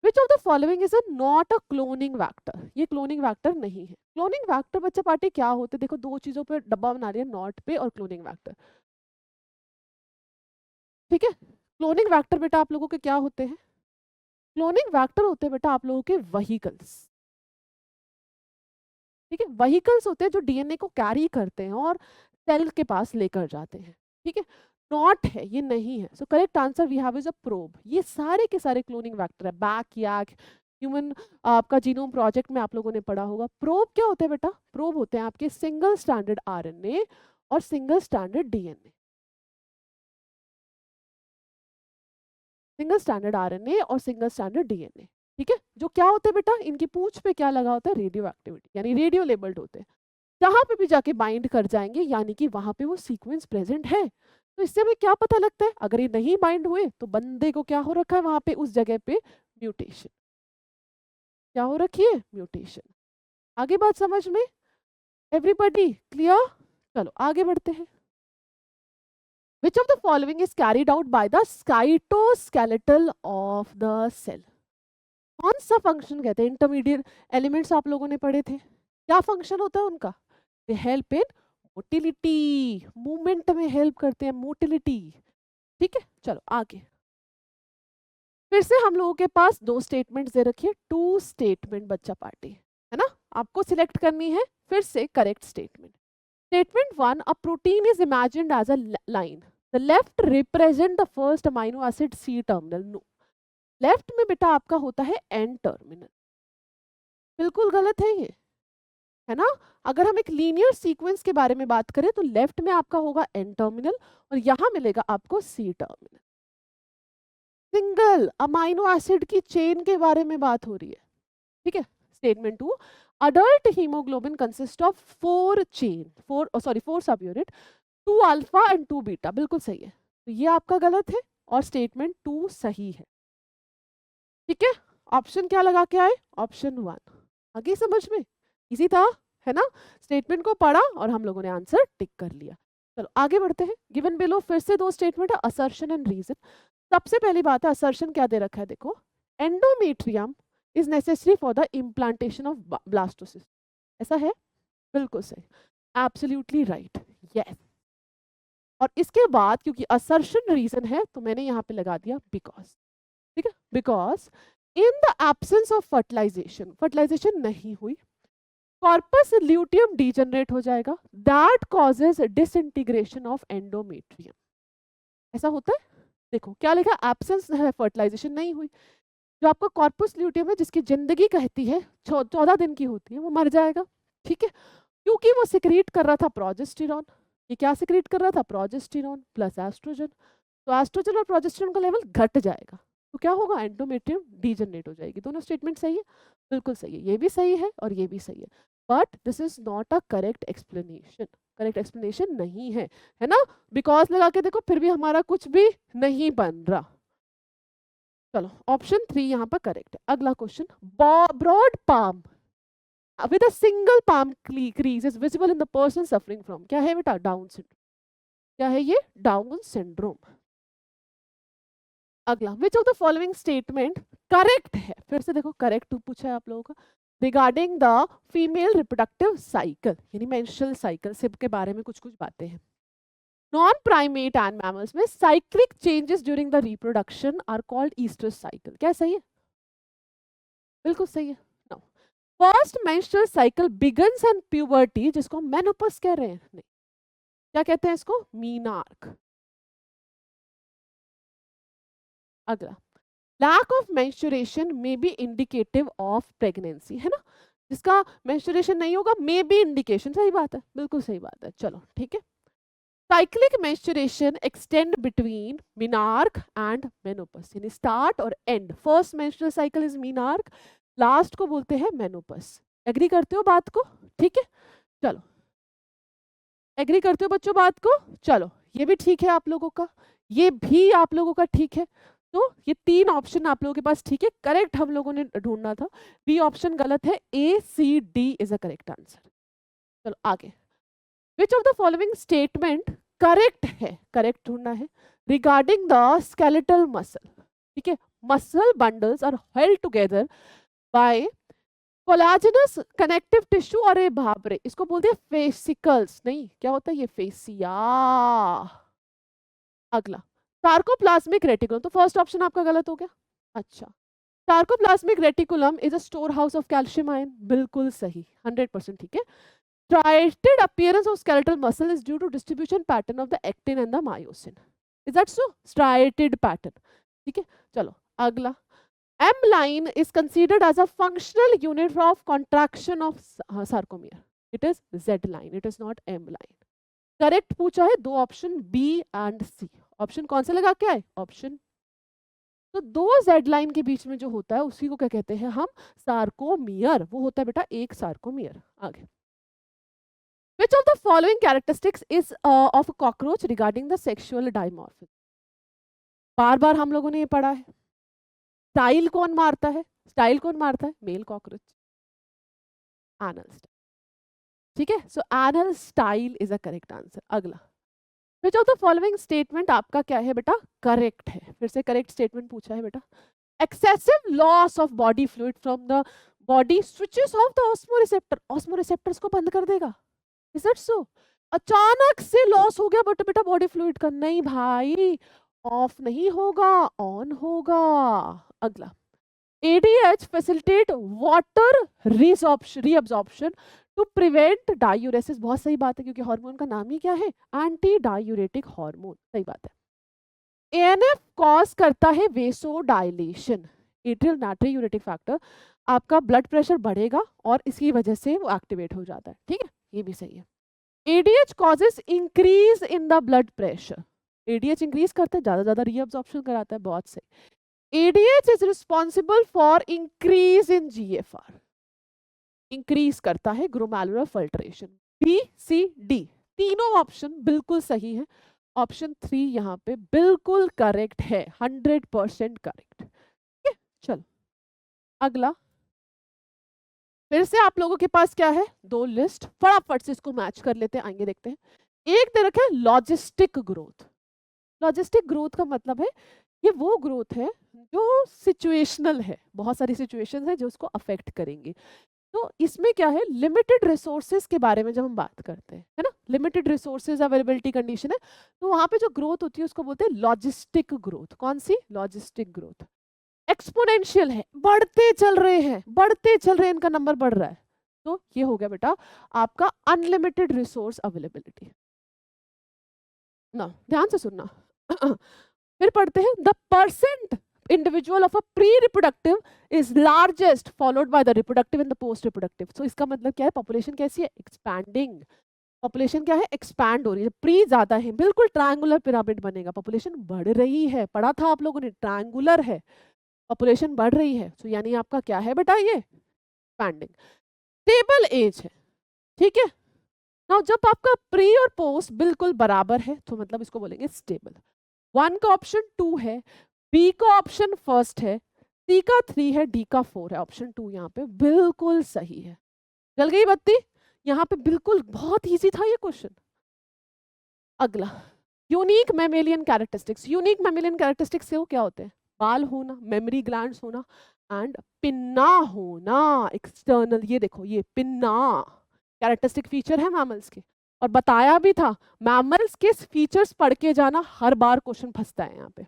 which of the following is not a cloning vector? ये क्लोनिंग वैक्टर नहीं है। क्लोनिंग वैक्टर बच्चा पार्टी क्या होते हैं? देखो दो चीजों पे डब्बा बना लिया, नॉट पे और क्लोनिंग वैक्टर, ठीक है। क्लोनिंग वैक्टर बेटा आप लोगों के क्या होते हैं? क्लोनिंग वैक्टर होते हैं बेटा आप लोगों के वहीकल्स, ठीक है। वहीकल्स होते हैं जो डीएनए को कैरी करते हैं और सेल के पास लेकर जाते हैं, ठीक है। नॉट है, ये नहीं है। So correct answer we have is a probe. ये सारे के सारे क्लोनिंग वैक्टर है, बैक, याक, ह्यूमन आपका जीनोम प्रोजेक्ट में आप लोगों ने पढ़ा होगा। प्रोब क्या होते हैं बेटा? प्रोब होते हैं आपके सिंगल स्टैंडर्ड आरएनए और single standard DNA. Single standard RNA और सिंगल स्टैंडर्ड डीएनए, ठीक है। जो क्या होते हैं बेटा, इनकी पूंछ पे क्या लगा होता है? रेडियो एक्टिविटी, यानी रेडियो लेबल्ड होते हैं। जहां पे भी जाके बाइंड कर जाएंगे यानी कि वहां पे वो सीक्वेंस प्रेजेंट है। तो इससे हमें क्या पता लगता है? अगर ये नहीं बाइंड हुए तो बंदे को क्या हो रखा है वहां पे, उस जगह पे म्यूटेशन। क्या हो रखी है? म्यूटेशन। आगे बात समझ में? Everybody clear? चलो आगे बढ़ते हैं। Which of the following is carried out by the cytoskeletal of the cell? कौन सा फंक्शन कहते हैं? इंटरमीडिएट एलिमेंट्स आप लोगों ने पढ़े थे, क्या फंक्शन होता है उनका? They help in motility, movement में हेल्प करते हैं, मोटिलिटी, ठीक है। चलो आगे, फिर से हम लोगों के पास दो स्टेटमेंट्स दे रखी है, टू स्टेटमेंट बच्चा पार्टी, है ना। आपको सिलेक्ट करनी है फिर से correct statement. Statement 1, a protein is imagined as a line, the left represent the first amino acid C terminal. No, left में बेटा आपका होता है एन टर्मिनल, बिल्कुल गलत है ये, है ना। अगर हम एक लीनियर सीक्वेंस के बारे में बात करें तो लेफ्ट में आपका होगा एन टर्मिनल और यहां मिलेगा आपको C terminal. Single amino acid की चेन के बारे में बात हो रही है, ठीक है। Statement 2, adult hemoglobin consists of 4 सब यूनिट, 2 अल्फा एंड 2 बीटा, बिल्कुल सही है। तो ये आपका गलत है और स्टेटमेंट 2 सही है, ठीक है। ऑप्शन क्या लगा के आए? ऑप्शन 1। आगे समझ में इजी था, है ना। स्टेटमेंट को पढ़ा और हम लोगों ने आंसर टिक कर लिया। चलो आगे बढ़ते हैं। गिवन बिलो फिर से दो स्टेटमेंट है, असर्शन एंड रीजन। सबसे पहली बात है, असर्शन क्या दे रखा है? देखो, endometrium is necessary for the implantation of blastocyst. ऐसा है, बिल्कुल सही, एब्सोल्युटली राइट, यस। और इसके बाद क्योंकि असर्शन रीजन है तो मैंने यहाँ पे लगा दिया बिकॉज, ठीक है। Because in the absence of fertilisation, fertilisation नहीं हुई, कॉर्पस ल्यूटियम डीजनरेट हो जाएगा, that causes disintegration of endometrium. ऐसा होता है। देखो क्या लिखा, एब्सेंस है, फर्टिलाइजेशन नहीं हुई, जो आपका कॉर्पस ल्यूटियम है जिसकी जिंदगी कहती है 14 दिन की होती है, वो मर जाएगा, ठीक है। क्योंकि वो सिक्रीट कर रहा था प्रोजेस्टेरॉन। ये क्या सिक्रीट कर रहा था? Progesterone plus oestrogen. तो एस्ट्रोजन और प्रोजेस्टेरॉन का लेवल घट जाएगा तो क्या होगा? एंडोमेट्रियम डीजनरेट हो जाएगी। दोनों स्टेटमेंट सही है, बिल्कुल सही है, ये भी सही है और ये भी सही है, but this is not a correct explanation. Correct explanation नहीं है, है ना। बिकॉज लगा के देखो फिर भी हमारा कुछ भी नहीं बन रहा। चलो ऑप्शन 3 यहाँ पर करेक्ट है। अगला question, broad palm with a single palm crease is visible in the person suffering from, क्या है बेटा? Down syndrome. क्या है ये? Down syndrome. अगला, which of the following statement correct है? फिर से देखो करेक्ट पूछा है आप लोगों का, regarding the female reproductive cycle, यानी मेंस्ट्रुअल साइकिल से के बारे में कुछ कुछ बातें हैं। नॉन प्राइमेट एंड मैमल्स में cyclic changes during the reproduction are called oestrus cycle. क्या सही है? बिल्कुल सही है। First menstrual cycle begins in puberty, जिसको हम मेनोपॉज कह रहे हैं, नहीं, क्या कहते हैं इसको? मीनार्क। अगला, lack of menstruation may be indicative of pregnancy, है ना। जिसका मेंस्ट्रुएशन नहीं होगा मे बी इंडिकेशन, सही बात है, बिल्कुल सही बात है। चलो ठीक है। Cyclic menstruation extend between menarche and menopause, यानी स्टार्ट और and. First menstrual cycle is menarche, last को बोलते हैं मेनोपॉज। एग्री करते हो बात को? ठीक है, चलो एग्री करते हो बच्चों बात को? चलो ये भी ठीक है आप लोगों का, ये भी आप लोगों का ठीक है। तो ये तीन ऑप्शन आप लोगों के पास ठीक है, करेक्ट हम लोगों ने ढूंढना था। बी ऑप्शन गलत है, A C D is a correct answer. चलो आगे, which of the following statement correct है? करेक्ट ढूंढना है। रिगार्डिंग द स्केलेटल मसल, ठीक है, muscle bundles are held together by collagenous connective tissue, और ये भाबरे, इसको बोलते हैं फेसिकल्स, नहीं क्या होता है ये? फेसिया। अगला, सार्कोप्लाज्मिक रेटिकुलम, तो फर्स्ट ऑप्शन आपका गलत हो गया। अच्छा, sarcoplasmic reticulum is a store house of calcium ion, बिल्कुल सही, 100% ठीक है। striated appearance of skeletal muscle is due to distribution pattern of the actin and the myosin, is that so? striated pattern, ठीक है। चलो अगला, M line is considered as a functional unit of contraction of sarcomere. It is Z line. It is not M line. Correct पूछा है दो option B and C. Option कौन सा लगा क्या है? ऑप्शन. तो दो जेड लाइन के बीच में जो होता है उसी को क्या कहते हैं हम? सार्कोमियर. वो होता है बेटा एक सार्कोमियर. आगे. Which of the following characteristics is of a cockroach regarding the sexual dimorphism? बार बार हम लोगों ने ये पढ़ा है. स्टाइल कौन मारता है? स्टाइल कौन मारता है? Male cockroach. Anal style. ठीक है. So anal style is a correct answer. अगला. Which of the following statement आपका क्या है बेटा? करेक्ट है. फिर से करेक्ट स्टेटमेंट पूछा है बेटा. Excessive loss of body fluid from the body switches off the osmoreceptor. Osmoreceptors को बंद कर देगा. Is that so? अचानक से लॉस हो गया बट बेटा बॉडी फ्लूइड का. नहीं भाई, ऑफ नहीं होगा, ऑन होगा. अगला. ADH facilitate water reabsorption to prevent diuresis. बहुत सही बात है क्योंकि हार्मोन का नाम ही क्या है? Anti diuretic hormone. सही बात है. ANF कॉज करता है वेसोडाइलेशन. Atrial natriuretic factor. आपका ब्लड प्रेशर बढ़ेगा और इसकी वजह से वो एक्टिवेट हो जाता है. ठीक है, ये भी सही है. ADH causes increase in the blood pressure. ADH increase करता है, ज्यादा रीअब्जॉर्प्शन कराता है. बहुत सही. ADH is responsible for increase in GFR. Increase करता है glomerular filtration. B, C, D तीनों ऑप्शन बिल्कुल सही है. ऑप्शन 3 यहाँ पे बिल्कुल करेक्ट है. 100% करेक्ट. ठीक है, चलो अगला. फिर से आप लोगों के पास क्या है? दो लिस्ट. फटाफट से इसको मैच कर लेते हैं. आएंगे देखते हैं. एक दे रखा है लॉजिस्टिक ग्रोथ. लॉजिस्टिक ग्रोथ का मतलब है ये वो ग्रोथ है जो सिचुएशनल है. बहुत सारी सिचुएशंस है जो उसको अफेक्ट करेंगी. तो इसमें क्या है? लिमिटेड रिसोर्सेज के बारे में जब हम बात करते हैं, है ना, लिमिटेड रिसोर्सेज अवेलेबिलिटी कंडीशन है, तो वहां पे जो ग्रोथ होती है उसको बोलते हैं लॉजिस्टिक ग्रोथ. कौन सी? Logistic growth. एक्सपोनेंशियल है, बढ़ते चल रहे हैं, बढ़ते चल रहे हैं, इनका नंबर बढ़ रहा है. तो ये हो गया बेटा आपका अनलिमिटेड रिसोर्स अवेलेबिलिटी. ना ध्यान से सुनना. फिर पढ़ते हैं the percent individual of a pre reproductive is largest followed by the reproductive in the post reproductive. So इसका मतलब क्या है? पॉपुलेशन कैसी है? एक्सपैंडिंग. पॉपुलेशन क्या है? एक्सपैंड हो रही है. प्री ज्यादा है, बिल्कुल ट्रायंगुलर पिरामिड बनेगा. पॉपुलेशन बढ़ रही है. पढ़ा था आप लोगों ने, ट्रायंगुलर है, पॉपुलेशन बढ़ रही है. सो यानी आपका क्या है बेटा? ये एक्सपैंडिंग. स्टेबल एज है. ठीक है. नाउ जब आपका प्री और पोस्ट बिल्कुल बराबर है तो मतलब इसको बोलेंगे स्टेबल. 1 का ऑप्शन 2 है, बी का ऑप्शन फर्स्ट है, सी का 3 है, डी का 4 है. ऑप्शन 2 यहाँ पे बिल्कुल सही है. जल गई बत्ती? यहाँ पे बिल्कुल बहुत इजी था ये क्वेश्चन. अगला. Unique mammalian characteristics. Unique mammalian characteristics से वो क्या होते हैं? बाल होना, मेमोरी ग्लैंड्स होना एंड पिन्ना होना. एक्सटर्नल, ये देखो ये पिन्ना कैरेक्टरिस्टिक फीचर है मैमल्स के. और बताया भी था मैमल्स के फीचर्स पढ़ के जाना, हर बार क्वेश्चन फंसता है यहाँ पे.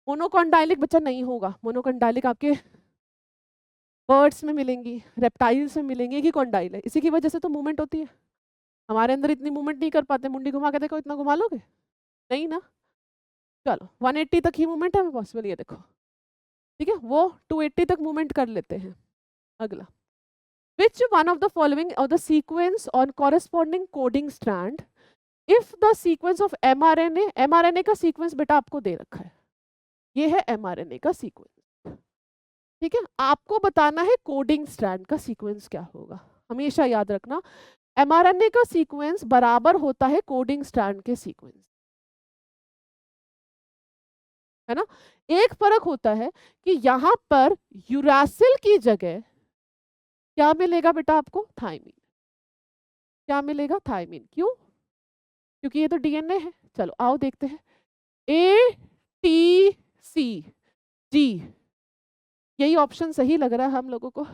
मोनोकॉन्डाइलिक बच्चा नहीं होगा. मोनोकॉन्डाइलिक आपके बर्ड्स में मिलेंगी, रेप्टाइल्स में मिलेंगी. कि कॉन्डाइल है, इसी की वजह से तो मूवमेंट होती है. हमारे अंदर इतनी मूवमेंट नहीं कर पाते. मुंडी घुमा के देखो, इतना घुमा लोगे? नहीं ना. चलो 180 तक ही मूवमेंट है पॉसिबल. ये देखो, ठीक है, वो 280 तक मूवमेंट कर लेते हैं. अगला. Which one of the following or the sequence on corresponding coding strand if the sequence of mRNA का सीक्वेंस बेटा आपको दे रखा है. ये है mRNA का सीक्वेंस. ठीक है, आपको बताना है कोडिंग स्ट्रैंड का सीक्वेंस क्या होगा. हमेशा याद रखना mRNA का सीक्वेंस बराबर होता है कोडिंग स्ट्रैंड के सीक्वेंस, है ना. एक फर्क होता है कि यहाँ पर यूरासिल की जगह क्या मिलेगा बेटा आपको? थायमीन. क्या मिलेगा? थायमीन. क्यों? क्योंकि ये तो डीएनए है. चलो आओ देखते हैं. ATCG, यही ऑप्शन सही लग रहा है हम लोगों को.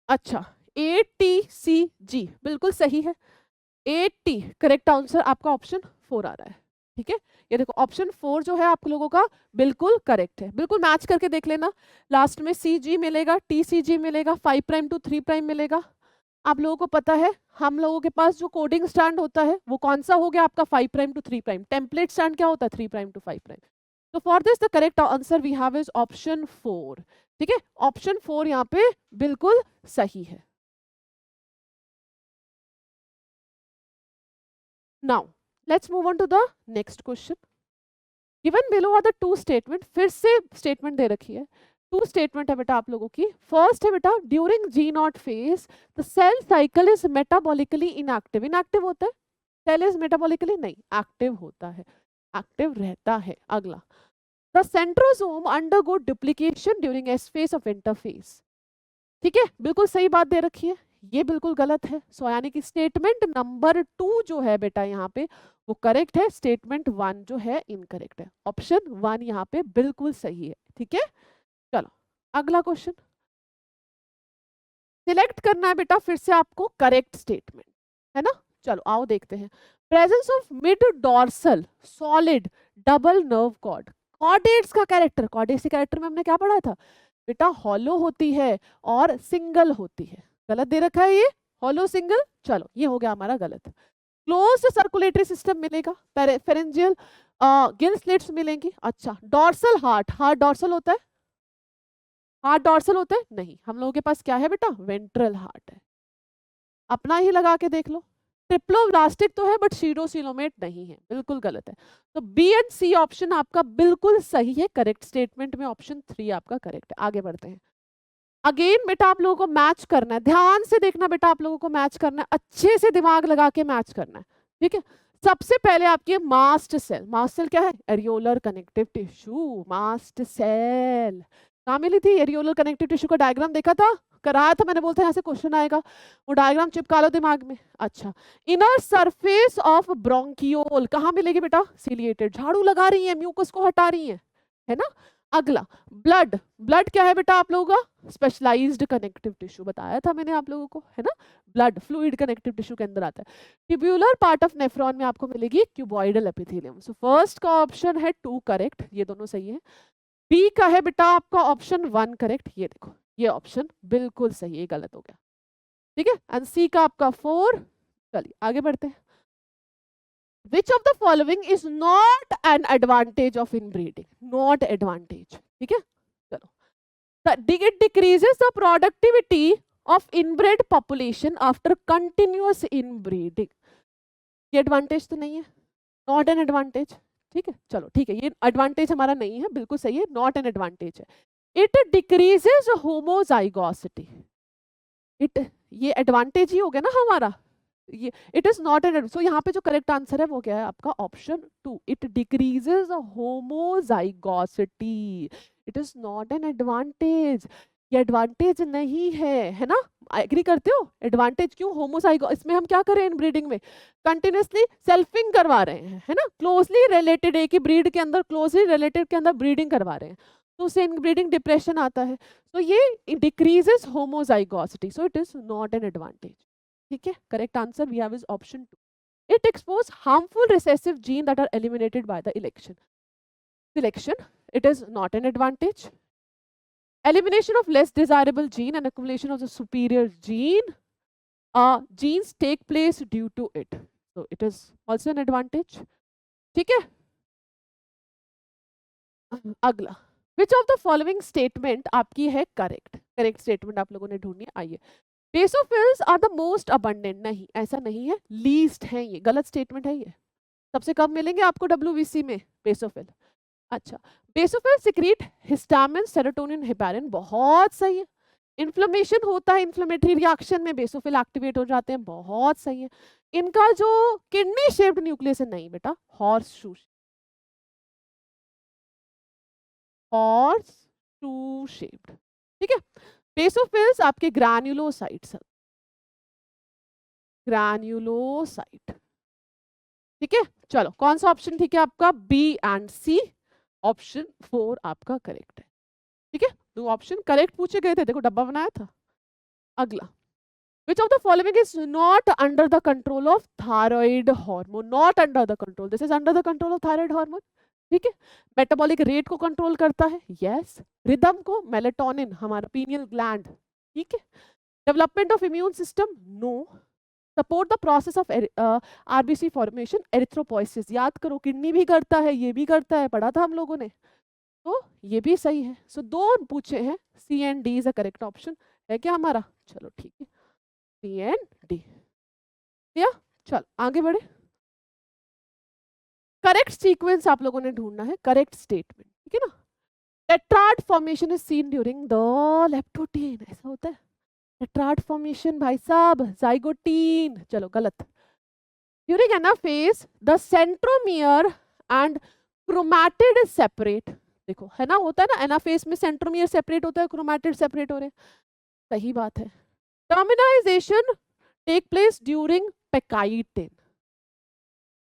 अच्छा, ATCG बिल्कुल सही है. 80 करेक्ट आंसर आपका ऑप्शन 4 आ रहा है. ठीक है, ये देखो ऑप्शन 4 जो है आप लोगों का बिल्कुल करेक्ट है. बिल्कुल मैच करके देख लेना. लास्ट में CG मिलेगा, TCG मिलेगा, 5' to 3' मिलेगा. आप लोगों को पता है हम लोगों के पास जो कोडिंग स्टैंड होता है वो कौन सा हो गया आपका? 5' to 3'. टेम्पलेट स्टैंड क्या होता है? 3' to 5'. तो for this the correct answer we have is option 4। ठीक है, ऑप्शन 4 यहाँ पे बिल्कुल सही है। Now let's move on to the next question. Given below are the two statement, फिर से स्टेटमेंट दे रखी है, टू स्टेटमेंट है बेटा आप लोगों की। फर्स्ट है बेटा during G naught phase the cell cycle is metabolically inactive. Inactive होता है, सेल इज मेटाबॉलिकली नहीं, एक्टिव होता है, एक्टिव रहता है। अगला, the centrosome undergo duplication during S phase of interphase. ठीक है, बिल्कुल सही बात दे रखी है, ये बिल्कुल गलत है। सो यानी कि स्टेटमेंट नंबर 2 जो है बेटा यहाँ पे वो करेक्ट है, स्टेटमेंट 1 जो है इनकरेक्ट है। ऑप्शन 1 यहाँ पे बिल्कुल सही है। ठीक है, चलो अगला क्वेश्चन सिलेक्ट करना है बेटा, फिर से आपको करेक्ट स्टेटमेंट, है ना। चलो आओ देखते हैं। Presence of mid dorsal solid double nerve cord. Chordates का कैरेक्टर, कॉर्डेट्स के कैरेक्टर में हमने क्या पढ़ा था बेटा, हॉलो होती है और सिंगल होती है। गलत दे रखा है ये, हॉलो सिंगल। चलो ये हो गया हमारा गलत। क्लोज्ड सर्कुलेटरी सिस्टम मिलेगा, फेरेंजियल गिल स्लिट्स मिलेंगी। अच्छा, डॉर्सल हार्ट, हार्ट डॉर्सल होता है, हार्ट डॉर्सल होता है नहीं, हम लोगों के पास क्या है बेटा, वेंट्रल हार्ट है। अपना ही लगा के देख लो। ट्रिप्लोब्लास्टिक तो है बट शीरोसिलोमेट नहीं है, बिल्कुल गलत है। तो बी एंड सी ऑप्शन आपका बिल्कुल सही है, करेक्ट स्टेटमेंट में ऑप्शन 3 आपका करेक्ट है। आगे बढ़ते हैं। अगेन बेटा आप लोगों को मैच करना है, ध्यान से देखना बेटा, आप लोगों को मैच करना है, अच्छे से दिमाग लगा के मैच करना है। ठीक है, सबसे पहले आपकी मास्ट सेल, मास्ट सेल क्या है, areolar connective tissue, mast cell कहाँ मिली थी, एरियोलर कनेक्टिव टिश्यू का डायग्राम देखा था, कराया था मैंने, बोलता है यहाँ से क्वेश्चन आएगा, वो डायग्राम चिपका लो दिमाग में। अच्छा, इनर सरफेस ऑफ ब्रोंकियोल कहाँ मिलेगी बेटा, सिलिएटेड, झाड़ू लगा रही है, म्यूकस को हटा रही है ना। अगला, ब्लड, ब्लड क्या है बेटा आप लोगों का, स्पेशलाइज्ड कनेक्टिव टिश्यू बताया था मैंने आप लोगों को, है ना। ब्लड फ्लूइड कनेक्टिव टिश्यू के अंदर आता है। ट्यूब्यूलर पार्ट ऑफ नेफ्रॉन में आपको मिलेगी क्यूबॉइडल एपिथेलियम। सो फर्स्ट का ऑप्शन है 2 करेक्ट, ये दोनों सही है। बी का है बेटा आपका ऑप्शन 1 करेक्ट, ये देखो ये ऑप्शन बिल्कुल सही है, गलत हो गया। ठीक है, एंड सी का आपका 4। चलिए आगे बढ़ते हैं। Which of the following is not an advantage of inbreeding? Not advantage. ठीक है, चलो। It decreases the productivity of inbred population after continuous inbreeding. ये एडवांटेज तो नहीं है, नॉट एन एडवांटेज। ठीक है, चलो ठीक है, ये एडवांटेज हमारा नहीं है, बिल्कुल सही है, नॉट एन एडवांटेज है। इट डिक्रीजेज होमोजाइगोसिटी, इट, ये एडवांटेज ही हो गया ना हमारा, ये इट इज नॉट एन, सो यहाँ पे जो करेक्ट आंसर है वो क्या है आपका option 2, it decreases homozygosity, it is not an advantage. ये एडवांटेज नहीं है ना, एग्री करते हो। एडवांटेज क्यों, होमोजाइगो, इसमें हम क्या कर रहे हैं इन ब्रीडिंग में, कंटिन्यूसली सेल्फिंग करवा रहे हैं, है ना, क्लोजली रिलेटेड, एक ही ब्रीड के अंदर क्लोजली रिलेटेड के अंदर ब्रीडिंग करवा रहे हैं, तो उससे इनब्रीडिंग डिप्रेशन आता है। तो ये decreases homozygosity, so it is not an advantage. ठीक है, correct answer we have is option 2। It expose harmful recessive gene that are eliminated by the selection, it is not an advantage. Elimination of less desirable gene and accumulation of the superior gene, genes take place due to it, so it is also an advantage. ठीक है, अगला, which of the following statement आपकी है correct, correct statement आप लोगों ने ढूंढनी। आइए, basophils are the most abundant, नहीं ऐसा नहीं है, लीस्ट है, ये गलत स्टेटमेंट है। ये सबसे कम मिलेंगे आपको डब्ल्यूबीसी में बेसोफिल। अच्छा, basophil secrete histamine serotonin heparin, बहुत सही है। इन्फ्लेमेशन होता है, इन्फ्लेमेटरी रिएक्शन में बेसोफिल एक्टिवेट हो जाते हैं, बहुत सही है। इनका जो किडनी शेप्ड न्यूक्लियस है, नहीं बेटा, हॉर्स शू शेप्ड। ठीक है, बेसोफिल्स आपके ग्रैन्युलोसाइट्स, ग्रैन्युलोसाइट। ठीक है, चलो कौन सा ऑप्शन ठीक है आपका, बी एंड सी, ऑप्शन 4 आपका करेक्ट है। ठीक है, 2 ऑप्शन करेक्ट पूछे गए थे, देखो डब्बा बनाया था। अगला, which of the following is not under the control of thyroid hormone? Not under the control, this is under the control of thyroid hormone. ठीक है, मेटाबॉलिक रेट को कंट्रोल करता है, यस। रिदम को, मेलेटोनिन हमारा पीनियल ग्लैंड, ठीक है। Development of immune system, no. Support the process of RBC formation erythropoiesis. याद करो, किडनी भी करता है, ये भी करता है, पढ़ा था हम लोगों ने, तो ये भी सही है। सो दो पूछे हैं, C and D is a correct option है क्या हमारा? चलो ठीक है, सी एंड डी। या चल आगे बढ़े। करेक्ट सीक्वेंस आप लोगों ने ढूंढना है, करेक्ट स्टेटमेंट, ठीक है ना। Tetrad formation is seen during the leptotene, ऐसा होता है टेट्राड फॉर्मेशन भाई साहब, जाइगोटीन, चलो गलत। During anaphase the centromere and chromatid is separate. देखो है ना, होता है ना एनाफेज में सेंट्रोमियर सेपरेट होता है, क्रोमैटिड सेपरेट हो रहे हैं, सही बात है। टर्मिनाइजेशन टेक प्लेस ड्यूरिंग पेकाइटिन,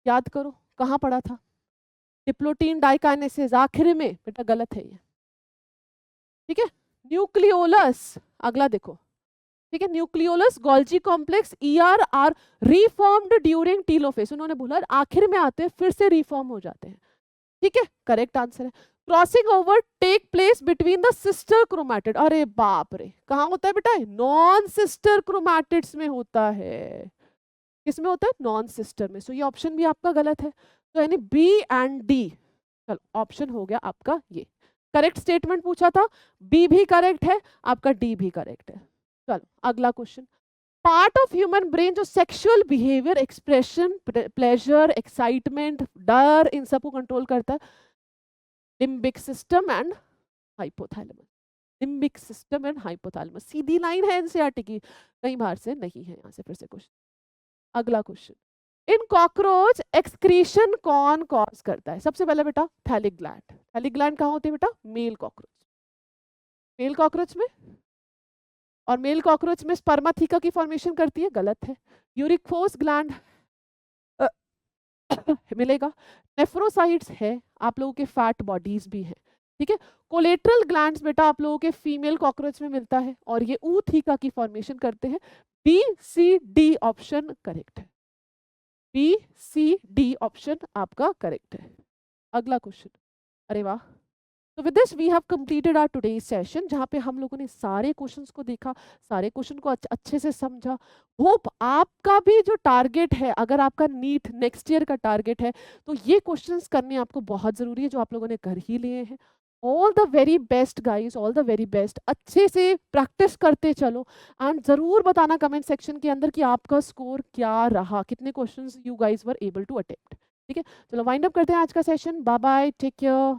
याद करो कहाँ पढ़ा था, डिप्लोटीन डाइकाइनेसिस आखिर में, बेटा गलत है ये, ठीक है। न्यूक्लियोलस, अगला देखो, ठीक है, nucleolus Golgi complex ER are reformed during telophase, उन्होंने बोला आखिर में आते हैं फिर से रीफॉर्म हो जाते हैं, ठीक है, करेक्ट आंसर है। Crossing over take place between the sister chromatid, अरे बाप रे, कहाँ होता है बेटा? नॉन सिस्टर क्रोमैटिड्स में होता है। किस में होता है? नॉन सिस्टर में। सो ये ऑप्शन भी आपका गलत है, तो यानी बी एंड डी, चलो ऑप्शन हो गया आपका ये करेक्ट स्टेटमेंट पूछा था, बी भी करेक्ट है आपका, डी भी करेक्ट है। चलो अगला question, part of human brain जो sexual behaviour, expression, pleasure, excitement, डर, इन सबको कंट्रोल करता है, limbic system and hypothalamus. Limbic system and hypothalamus, सीधी लाइन है एनसीईआरटी की, कहीं बाहर से नहीं है, यहाँ से फिर से क्वेश्चन। अगला क्वेश्चन, इन कॉकरोच एक्सक्रीशन कौन कॉज करता है? सबसे पहले बेटा थैलिक ग्लैंड, थैलिक ग्लैंड कहाँ होती है बेटा? मेल कॉकरोच, मेल कॉकरोच में, और मेल कॉकरोच में स्पर्माथिका की फॉर्मेशन करती है, गलत है। यूरिकोस ग्लैंड मिलेगा, नेफ्रोसाइट्स है, आप लोगों के फैट बॉडीज भी हैं, ठीक है। कोलेट्रल ग्लैंड्स बेटा आप लोगों के फीमेल कॉकरोच में मिलता है, और ये ऊथिका की फॉर्मेशन करते हैं। B C D option correct है, बी सी डी ऑप्शन आपका करेक्ट है। अगला क्वेश्चन, अरे वाह, तो with this we have completed our today's session, जहाँ पे हम लोगों ने सारे क्वेश्चंस को देखा, सारे क्वेश्चन को अच्छे से समझा। होप आपका भी जो टारगेट है, अगर आपका नीट नेक्स्ट ईयर का टारगेट है, तो ये क्वेश्चंस करने आपको बहुत ज़रूरी है, जो आप लोगों ने कर ही लिए हैं। All the very best guys, all the very best, अच्छे से प्रैक्टिस करते चलो, एंड ज़रूर बताना कमेंट सेक्शन के अंदर कि आपका स्कोर क्या रहा, कितने questions you guys were able to attempt, ठीक है। चलो वाइंड अप करते हैं आज का session, bye bye, take care.